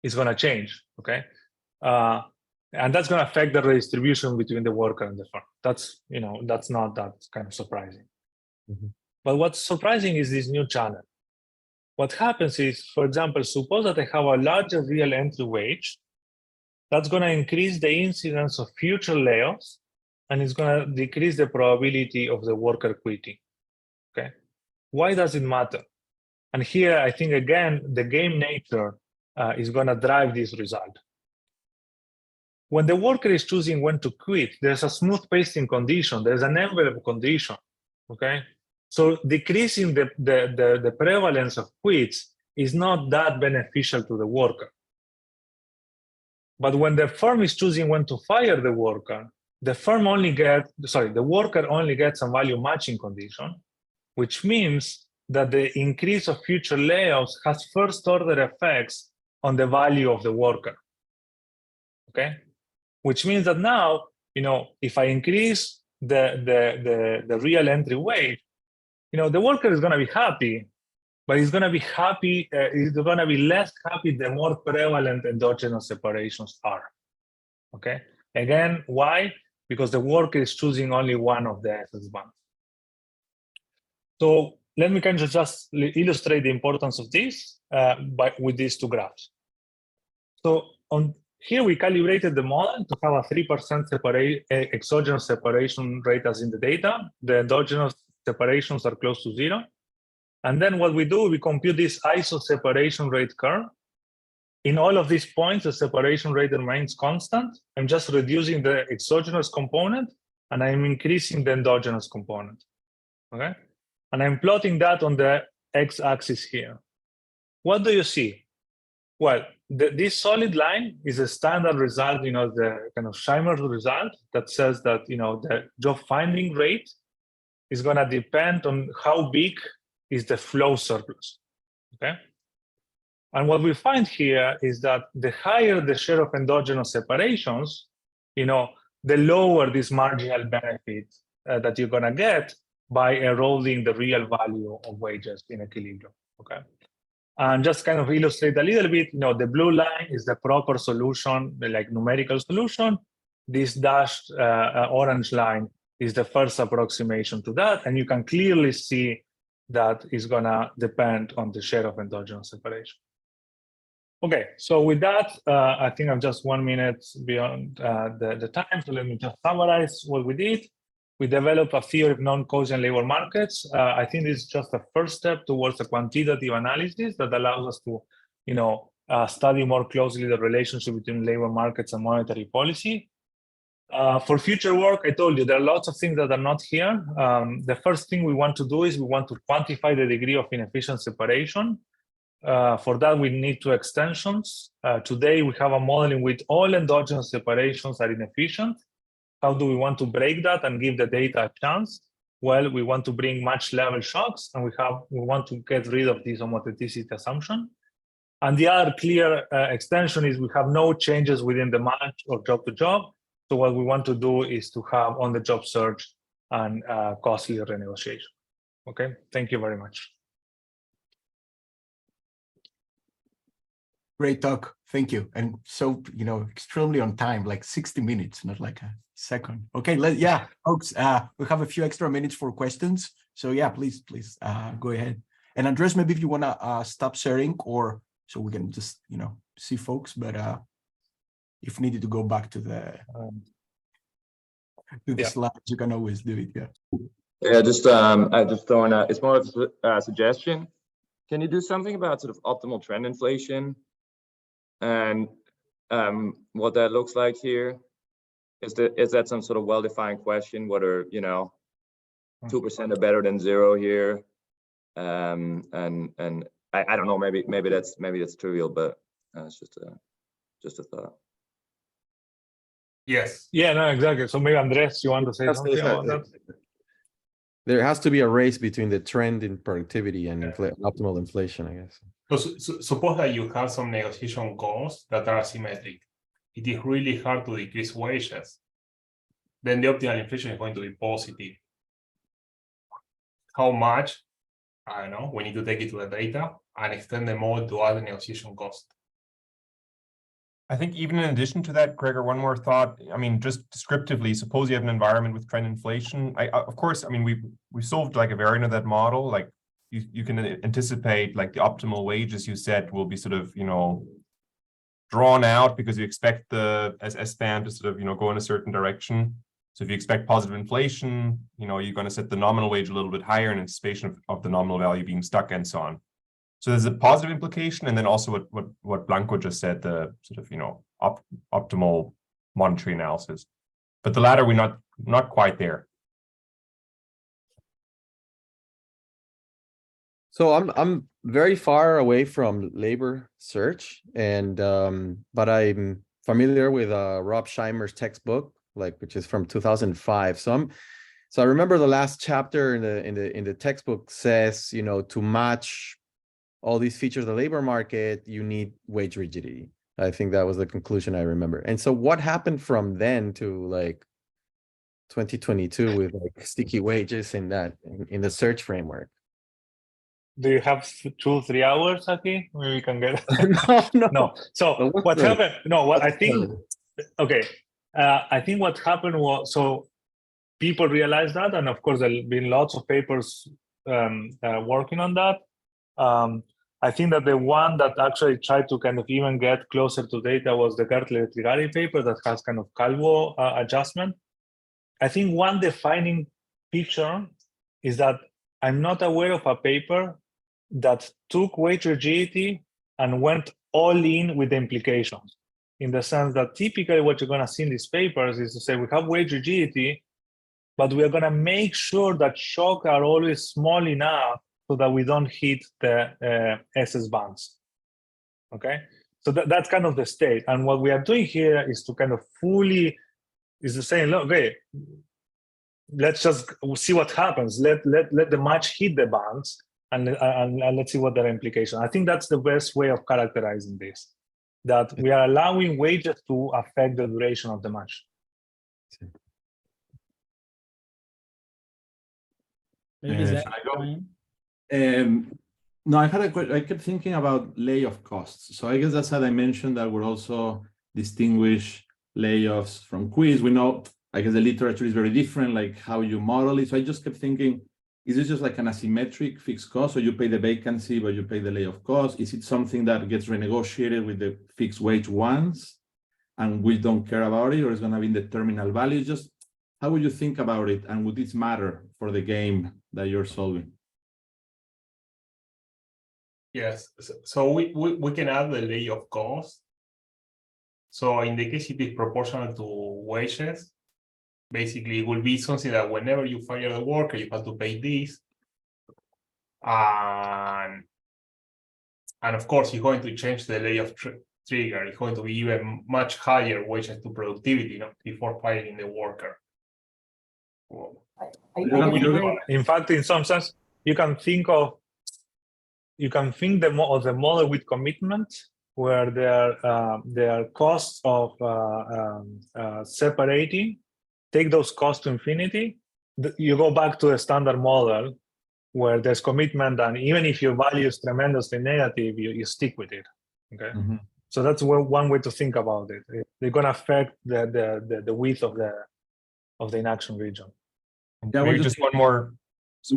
is going to change. Okay, and that's going to affect the redistribution between the worker and the firm. That's that's not that kind of surprising. But what's surprising is this new channel. What happens is, for example, suppose that I have a larger real entry wage. That's going to increase the incidence of future layoffs, and it's going to decrease the probability of the worker quitting. Okay, why does it matter? And here, I think again, the game nature is going to drive this result. When the worker is choosing when to quit, there's a smooth pacing condition. There's an envelope condition. Okay, so decreasing the prevalence of quits is not that beneficial to the worker. But when the firm is choosing when to fire the worker, the worker only gets a value matching condition, which means that the increase of future layoffs has first order effects on the value of the worker. Okay, which means that now, if I increase the real entry wage, the worker is going to be happy, but he's going to be happy. He's going to be less happy the more prevalent endogenous separations are. Okay. Again, why? Because the worker is choosing only one of the SS bands. So let me kind of just illustrate the importance of this with these two graphs. So here we calibrated the model to have a 3% exogenous separation rate as in the data. The endogenous separations are close to 0. And then what we do, we compute this iso separation rate curve. In all of these points, the separation rate remains constant. I'm just reducing the exogenous component, and I'm increasing the endogenous component. Okay, and I'm plotting that on the x-axis here. What do you see? Well, this solid line is a standard result, the kind of Scheimer result that says that, the job finding rate is going to depend on how big is the flow surplus, okay? And what we find here is that the higher the share of endogenous separations, the lower this marginal benefit that you're going to get by eroding the real value of wages in equilibrium, okay? And just kind of illustrate a little bit, the blue line is the proper solution, the numerical solution. This dashed orange line is the first approximation to that. And you can clearly see that is going to depend on the share of endogenous separation. Okay, so with that, I think I'm just 1 minute beyond the time. So let me just summarize what we did. We developed a theory of non-Coasean labor markets. I think this is just a first step towards a quantitative analysis that allows us to, study more closely the relationship between labor markets and monetary policy. For future work, I told you there are lots of things that are not here. The first thing we want to do is we want to quantify the degree of inefficient separation. For that, we need two extensions. Today, we have a model in which all endogenous separations are inefficient. How do we want to break that and give the data a chance? Well, we want to bring match level shocks, and we want to get rid of this homotheticity assumption. And the other clear extension is we have no changes within the match or job to job. So what we want to do is to have on the job search and costly renegotiation. Okay, thank you very much. Great talk. Thank you. And so, extremely on time, like 60 minutes, not like a second. Okay, folks, we have a few extra minutes for questions. So yeah, please go ahead. And Andres, maybe if you want to stop sharing, or so we can just, see folks, but if needed to go back to the slides, you can always do it. Yeah. Yeah, I just throwing it's more of a suggestion. Can you do something about sort of optimal trend inflation and what that looks like here? Is that some sort of well-defined question, whether 2% are better than 0 here? And I don't know, maybe that's trivial, but it's just a thought. Yes. Yeah, no, exactly. So maybe Andres, you want to say something about that? There has to be a race between the trend in productivity and optimal inflation, I guess. So suppose that you have some negotiation costs that are asymmetric. It is really hard to decrease wages. Then the optimal inflation is going to be positive. How much? I don't know. We need to take it to the data and extend the model to other negotiation costs. I think even in addition to that, Gregor, one more thought. I mean, just descriptively, suppose you have an environment with trend inflation. Of course, we solved like a variant of that model. Like you can anticipate like the optimal wages you set will be sort of, drawn out because you expect the SS band to sort of, go in a certain direction. So if you expect positive inflation, you're going to set the nominal wage a little bit higher in anticipation of the nominal value being stuck and so on. So there's a positive implication, and then also what Blanco just said, the sort of optimal monetary analysis. But the latter, we're not quite there. So I'm very far away from labor search, and but I'm familiar with Rob Scheimer's textbook, which is from 2005. So I remember the last chapter in the textbook says, to match all these features of the labor market, you need wage rigidity. I think that was the conclusion I remember. And so what happened from then to 2022 with sticky wages in the search framework? Do you have 2-3 hours, Aki? Maybe we can get No. So what happened? No, what I think, okay. I think what happened was, so people realized that, and of course there have been lots of papers working on that. I think that the one that actually tried to kind of even get closer to data was the Gertler-Trigari paper that has kind of Calvo adjustment. I think one defining feature is that I'm not aware of a paper that took wage rigidity and went all in with the implications, in the sense that typically what you're going to see in these papers is to say we have wage rigidity, but we are going to make sure that shocks are always small enough so that we don't hit the SS bands. Okay, So that's kind of the state. And what we are doing here is to kind of fully, is to saying, look, okay, let's just see what happens. Let the match hit the bands, and let's see what their implication. I think that's the best way of characterizing this, that we are allowing wages to affect the duration of the match. Maybe Zach, Shall I go? Brian? No, I had a question. I kept thinking about layoff costs. So I guess that's how I mentioned that we're also distinguish layoffs from quiz. We know, I guess the literature is very different, like how you model it. So I just kept thinking, is this just like an asymmetric fixed cost? So you pay the vacancy, but you pay the layoff cost? Is it something that gets renegotiated with the fixed wage ones and we don't care about it, or is going to be in the terminal value? Just how would you think about it? And would this matter for the game that you're solving? Yes, so we can add the layoff cost. So in the case it is proportional to wages, basically it will be something that whenever you fire the worker, you have to pay this. And of course, you're going to change the layoff trigger. It's going to be even much higher wages to productivity, before firing the worker. In fact, in some sense, you can think of the model with commitment, where there are costs of separating, take those costs to infinity. You go back to a standard model where there's commitment, and even if your value is tremendously negative, you stick with it. Okay, so that's one way to think about it. They're going to affect the width of the inaction region. Yeah, maybe just one more.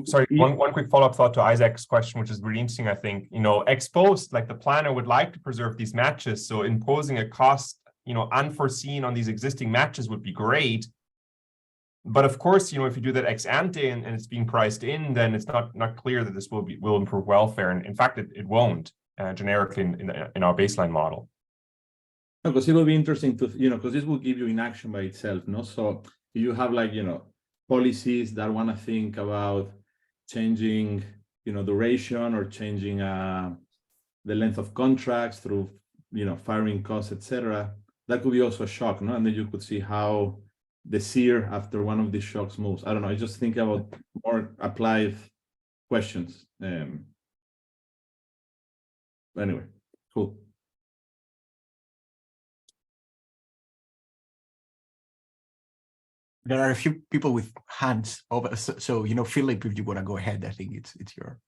Sorry, one quick follow-up thought to Isaac's question, which is really interesting. I think, ex post, like the planner would like to preserve these matches. So imposing a cost, unforeseen on these existing matches would be great. But of course, if you do that ex ante and it's being priced in, then it's not clear that this will improve welfare. And in fact, it won't generically in our baseline model. Because it will be interesting to, because this will give you inaction by itself, no? So you have policies that want to think about changing, duration or changing the length of contracts through, firing costs, etc. That could be also a shock, no? And then you could see how the seer after one of these shocks moves. I don't know. I just think about more applied questions. Anyway, cool. There are a few people with hands over, so Philip, if you want to go ahead, I think it's your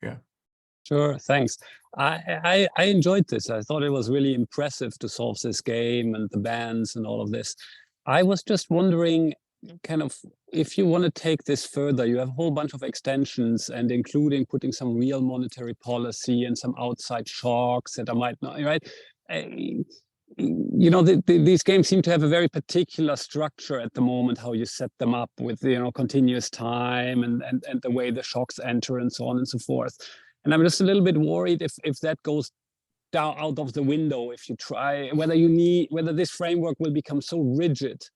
Sure, thanks. I enjoyed this. I thought it was really impressive to solve this game and the bans and all of this. I was just wondering, kind of, if you want to take this further, you have a whole bunch of extensions, and including putting some real monetary policy and some outside shocks that I might not, right? These games seem to have a very particular structure at the moment, how you set them up with, continuous time and the way the shocks enter and so on and so forth. And I'm just a little bit worried if that goes down out of the window, if you try, whether this framework will become so rigid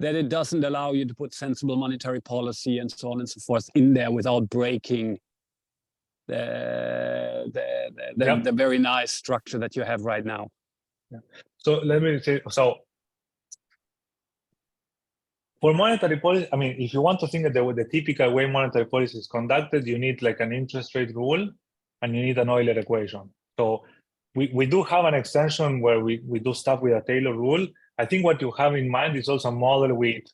that it doesn't allow you to put sensible monetary policy and so on and so forth in there without breaking the very nice structure that you have right now. Yeah. So let me say, for monetary policy, I mean, if you want to think that the typical way monetary policy is conducted, you need like an interest rate rule and you need an Euler equation. So we do have an extension where we do stuff with a Taylor rule. I think what you have in mind is also a model with,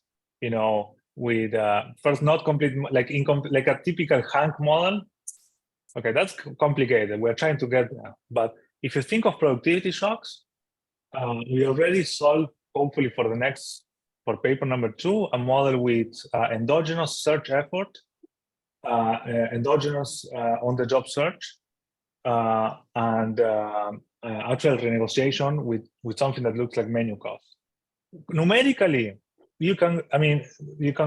first not complete, like a typical Hank model. Okay, that's complicated. We're trying to get there. But if you think of productivity shocks, we already solved, hopefully for paper number 2, a model with endogenous search effort, endogenous on-the-job search, and actual renegotiation with something that looks like menu cost. Numerically, you can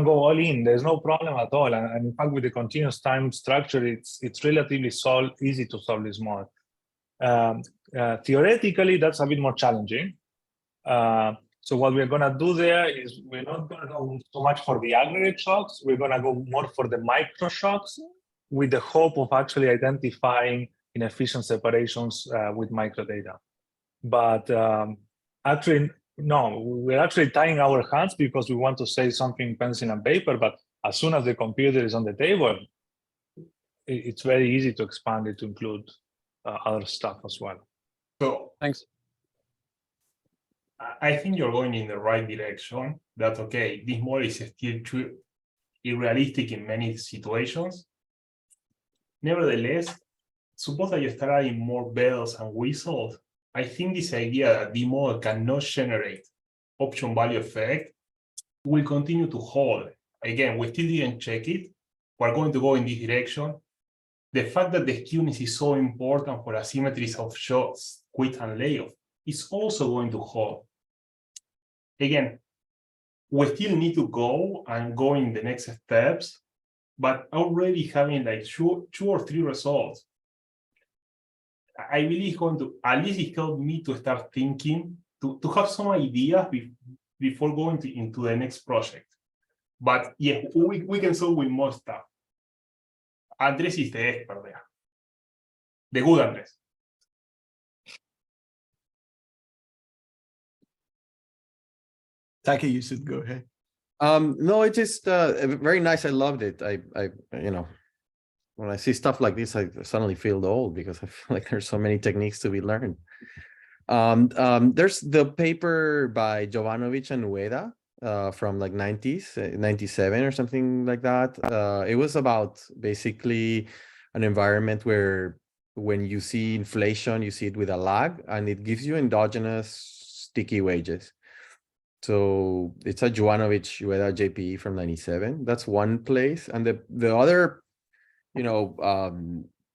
go all in. There's no problem at all. And in fact, with the continuous time structure, it's relatively easy to solve this model. Theoretically, that's a bit more challenging. So what we're going to do there is we're not going to go so much for the aggregate shocks. We're going to go more for the micro shocks with the hope of actually identifying inefficient separations with microdata. But actually, no, we're actually tying our hands because we want to say something pencil and paper. But as soon as the computer is on the table, it's very easy to expand it to include other stuff as well. So Thanks. I think you're going in the right direction. That okay, this model is still too unrealistic in many situations. Nevertheless, suppose that you start adding more bells and whistles. I think this idea that the model cannot generate option value effect will continue to hold. Again, we still didn't check it. We're going to go in this direction. The fact that the skewness is so important for asymmetries of shots, quit and layoff is also going to hold. Again, we still need to go in the next steps, but already having like two or three results, I really is going to, at least it helped me to start thinking, to have some ideas before going into the next project. But yeah, we can solve with more stuff. Andres is the expert there. The good Andres. Taki, you should go ahead. No, it's just very nice. I loved it. I you know, when I see stuff like this, I suddenly feel old because I feel like there's so many techniques to be learned. There's the paper by Jovanovic and Ueda from like 90s, 97 or something like that. It was about basically an environment where when you see inflation, you see it with a lag, and it gives you endogenous sticky wages. So it's a Jovanovic Ueda JPE from 97. That's one place. And the other, you know,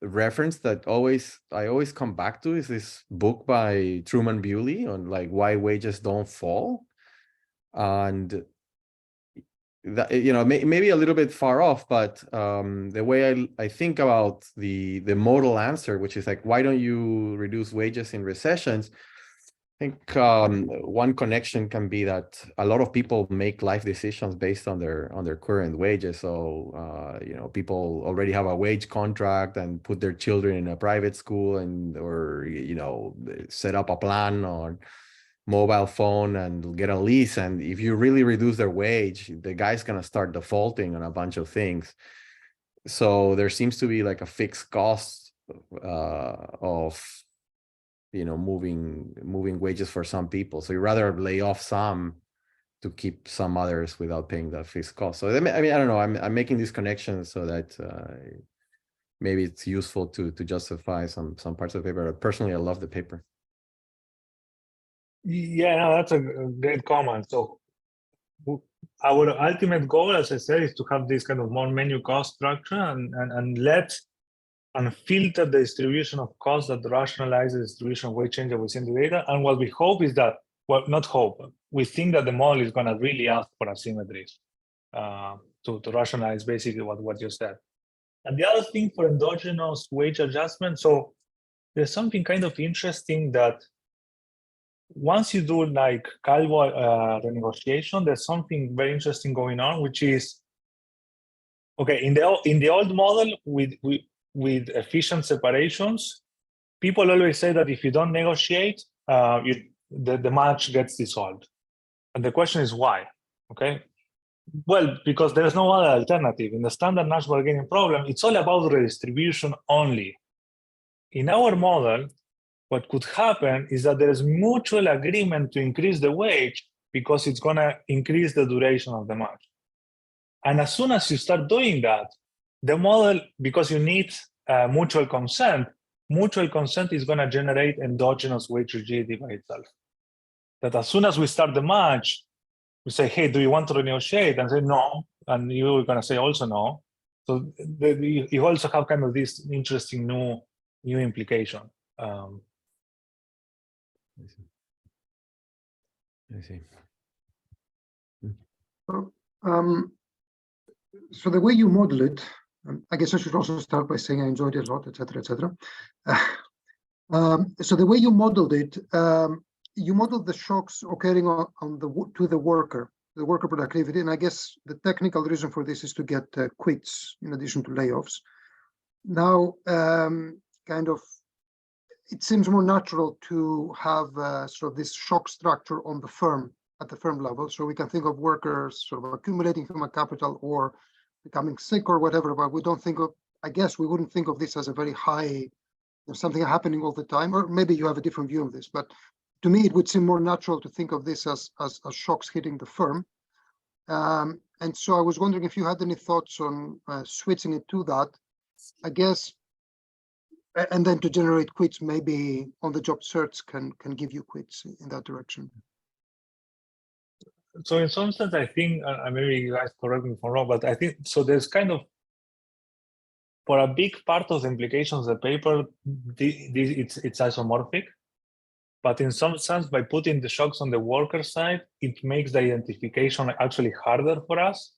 reference that I always come back to is this book by Truman Bewley on like why wages don't fall. And that, you know, maybe a little bit far off, but the way I think about the modal answer, which is like, why don't you reduce wages in recessions? I think one connection can be that a lot of people make life decisions based on their current wages. So you know, people already have a wage contract and put their children in a private school, or you know, set up a plan on mobile phone and get a lease. And if you really reduce their wage, the guy's gonna start defaulting on a bunch of things. So there seems to be like a fixed cost of, you know, moving wages for some people. So you rather lay off some to keep some others without paying that fixed cost. So I mean, I don't know. I'm making these connections so that maybe it's useful to justify some parts of the paper. Personally, I love the paper. Yeah, no, that's a great comment. So our ultimate goal, as I said, is to have this kind of more menu cost structure and filter the distribution of costs that rationalize the distribution of wage change within the data. And what we hope is that, well, not hope, we think that the model is going to really ask for asymmetries to rationalize basically what you said. And the other thing for endogenous wage adjustment, so there's something kind of interesting that once you do like Calvo renegotiation, there's something very interesting going on, which is, okay, in the old model with efficient separations, people always say that if you don't negotiate, the match gets dissolved. And the question is why, okay? Well, because there's no other alternative. In the standard Nash bargaining problem, it's all about redistribution only. In our model, what could happen is that there is mutual agreement to increase the wage because it's gonna increase the duration of the match. And as soon as you start doing that, the model, because you need mutual consent is going to generate endogenous wage rigidity by itself. That as soon as we start the match, we say, hey, do you want to renegotiate? And say no, and you're going to say also no. So you also have kind of this interesting new implication. I see. So the way you model it, I guess I should also start by saying I enjoyed it a lot, etc., etc. So the way you modeled it, you modeled the shocks occurring to the worker productivity, and I guess the technical reason for this is to get quits in addition to layoffs. Now, kind of it seems more natural to have sort of this shock structure on the firm at the firm level. So we can think of workers sort of accumulating human capital or becoming sick or whatever, but we don't think of, I guess we wouldn't think of this as a very high, something happening all the time, or maybe you have a different view of this, but to me, it would seem more natural to think of this as shocks hitting the firm. And so I was wondering if you had any thoughts on switching it to that, I guess, and then to generate quits, maybe on the job search can give you quits in that direction. So in some sense, I think, maybe you guys correct me if I'm wrong, but I think, so there's kind of, for a big part of the implications of the paper, it's isomorphic. But in some sense, by putting the shocks on the worker side, it makes the identification actually harder for us.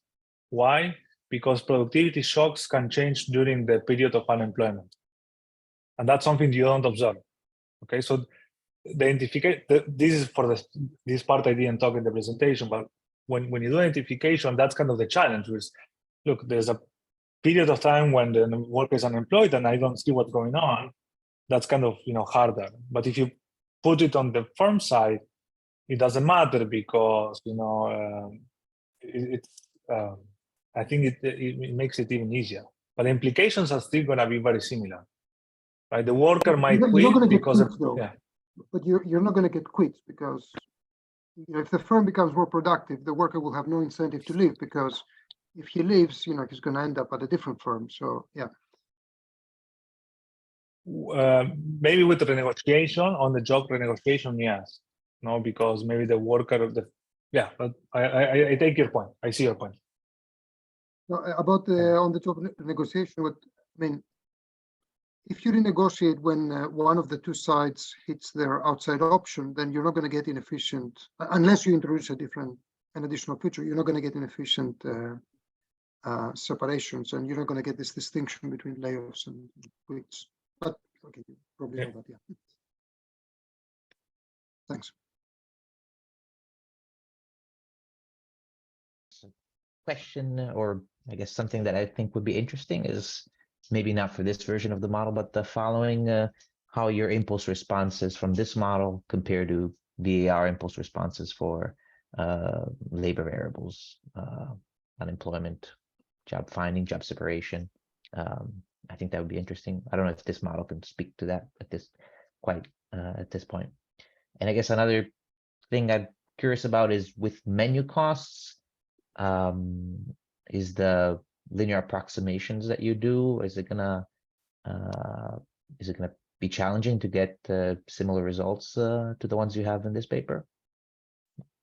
Why? Because productivity shocks can change during the period of unemployment. And that's something you don't observe. Okay, so the identification, this is for this part I didn't talk in the presentation, but when you do identification, that's kind of the challenge. Is, look, there's a period of time when the worker is unemployed and I don't see what's going on. That's kind of harder. But if you put it on the firm side, it doesn't matter because I think it makes it even easier. But the implications are still going to be very similar. Right? The worker might quit because but you're not going to get quits because if the firm becomes more productive, the worker will have no incentive to leave, because if he leaves, he's going to end up at a different firm. So yeah. Maybe with the renegotiation, on the job renegotiation, yes. No, because maybe the worker but I take your point. I see your point. No, about on the job negotiation, what I mean, if you renegotiate when one of the two sides hits their outside option, then you're not going to get inefficient, unless you introduce an additional feature, you're not going to get inefficient separations, and you're not going to get this distinction between layoffs and quits. But okay, you probably know that, yeah. Thanks. Question, or I guess something that I think would be interesting, is maybe not for this version of the model, but the following, how your impulse responses from this model compare to VAR impulse responses for labor variables, unemployment, job finding, job separation. I think that would be interesting. I don't know if this model can speak to that at this point. And I guess another thing I'm curious about is with menu costs, is the linear approximations that you do, is it gonna be challenging to get similar results to the ones you have in this paper?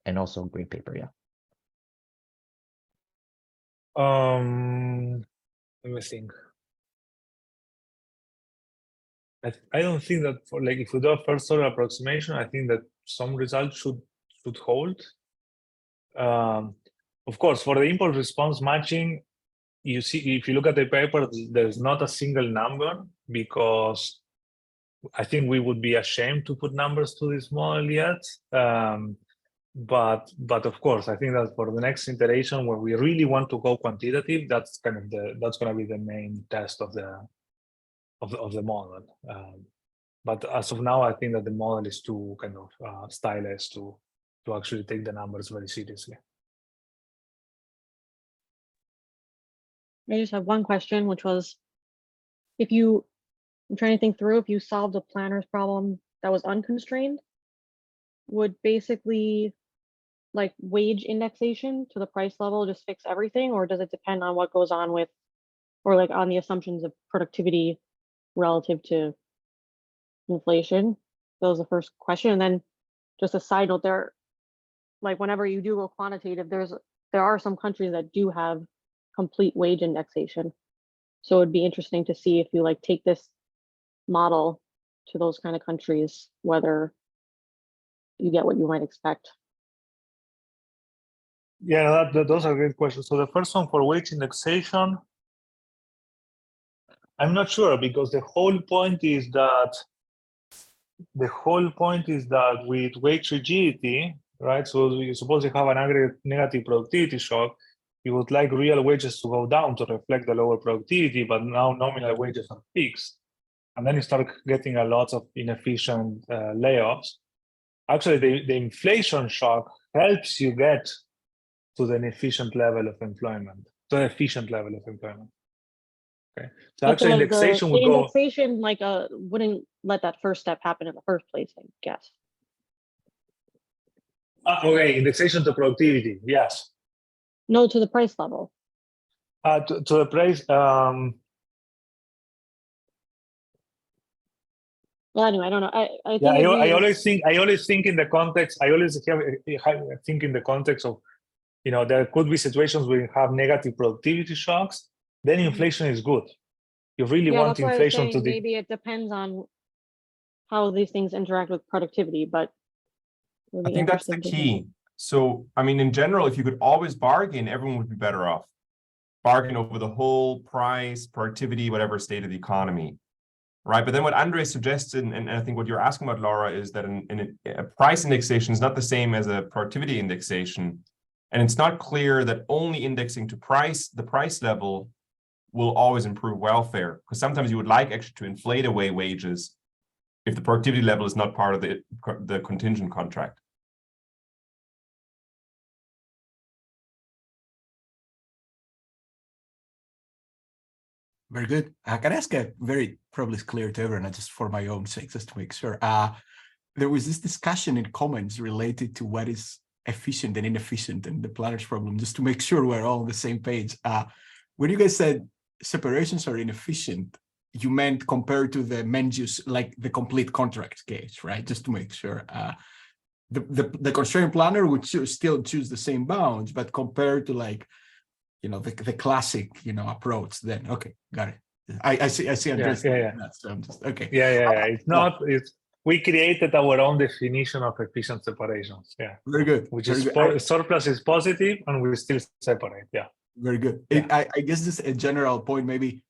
And also green paper, yeah. Let me think. I don't think that for if we do a first order approximation, I think that some results should hold. Of course, for the impulse response matching, you see, if you look at the paper, there's not a single number, because I think we would be ashamed to put numbers to this model yet. But of course, I think that for the next iteration, where we really want to go quantitative, that's kind of that's going to be the main test of the model. But as of now, I think that the model is too kind of stylized to actually take the numbers very seriously. I just have one question, which was, I'm trying to think through, if you solved a planner's problem that was unconstrained, would basically wage indexation to the price level just fix everything, or does it depend on what goes on with, or on the assumptions of productivity relative to inflation? That was the first question. And then just a side note there, whenever you do go quantitative, there are some countries that do have complete wage indexation. So it'd be interesting to see if you take this model to those kind of countries, whether you get what you might expect. Yeah, those are great questions. So the first one for wage indexation, I'm not sure, because the whole point is that with wage rigidity, right? So you suppose you have an aggregate negative productivity shock, you would like real wages to go down to reflect the lower productivity, but now nominal wages are fixed. and then you start getting a lot of inefficient layoffs. Actually, the inflation shock helps you get to the efficient level of employment, Okay, so But actually, indexation would the go. indexation wouldn't let that first step happen in the first place, I guess. Okay, indexation to productivity, yes. No, to the price level. To the price. Well, anyway, I don't know. I think Yeah, it'd I be- always think in the context. I always think in the context of, there could be situations where you have negative productivity shocks. Then inflation is good. You really yeah, want that's why I was inflation saying to maybe it depends on how these things interact with productivity, but it would I be think that's the interesting to hear. key. So, I mean, in general, if you could always bargain, everyone would be better off. Bargain over the whole price, productivity, whatever state of the economy, right? But then what Andre suggested, and I think what you're asking about, Laura, is that a price indexation is not the same as a productivity indexation. And it's not clear that only indexing to the price level will always improve welfare, because sometimes you would like actually to inflate away wages if the productivity level is not part of the contingent contract. Very good. Can I ask a very probably clear to everyone, just for my own sake, just to make sure. There was this discussion in comments related to what is efficient and inefficient and the planner's problem, just to make sure we're all on the same page. When you guys said separations are inefficient, you meant compared to the menus, like the complete contract case, right? Just to make sure. The constraint planner would still choose the same bounds, but compared to the classic, approach, then okay, got it. I see. Andres. Yeah. So I'm just okay. Yeah. It's not. We created our own definition of efficient separations. Yeah. Very good. Which Very is good. surplus is positive, and we still separate. Yeah. Very good. Yeah. I guess this a general point, maybe.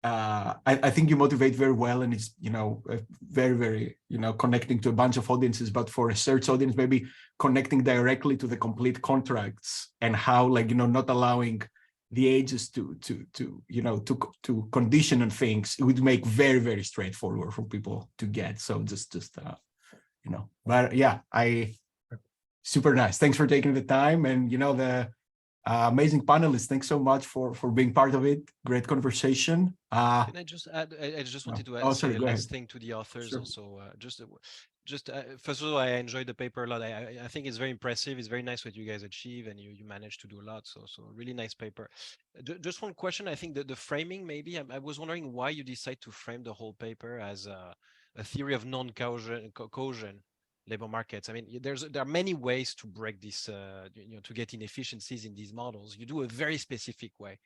I think you motivate very well, and it's very, very connecting to a bunch of audiences. But for a search audience, maybe connecting directly to the complete contracts and how not allowing the agents to condition on things, it would make very, very straightforward for people to get. So just but yeah, super nice. Thanks for taking the time, and the amazing panelists. Thanks so much for being part of it. Great conversation. Can I just add? I just wanted to add sorry, a go last ahead. thing to the authors. Sure. Also, first of all, I enjoyed the paper a lot. I think it's very impressive. It's very nice what you guys achieve, and you managed to do a lot. So really nice paper. Just one question. I think that the framing, maybe I was wondering why you decide to frame the whole paper as a theory of non-Coasean labor markets. I mean, there are many ways to break this, to get inefficiencies in these models. You do a very specific way.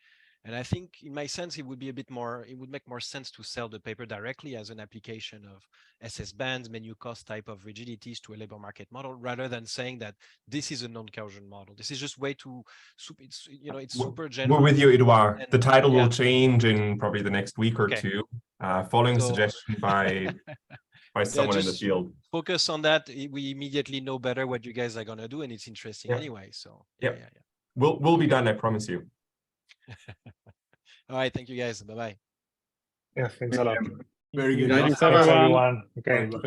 And I think in my sense, it would make more sense to sell the paper directly as an application of SS bands, menu cost type of rigidities to a labor market model, rather than saying that this is a non-Coasean model. This is just way too, it's super general. We're with you, Eduard. The title yeah. will change in probably the next week or two, following a suggestion by someone in the field. Focus on that. We immediately know better what you guys are going to do, and it's interesting anyway. So yeah. We'll be done, I promise you. All right, thank you guys. Bye-bye. Yeah, thanks a lot. Very good. Thanks everyone. Okay.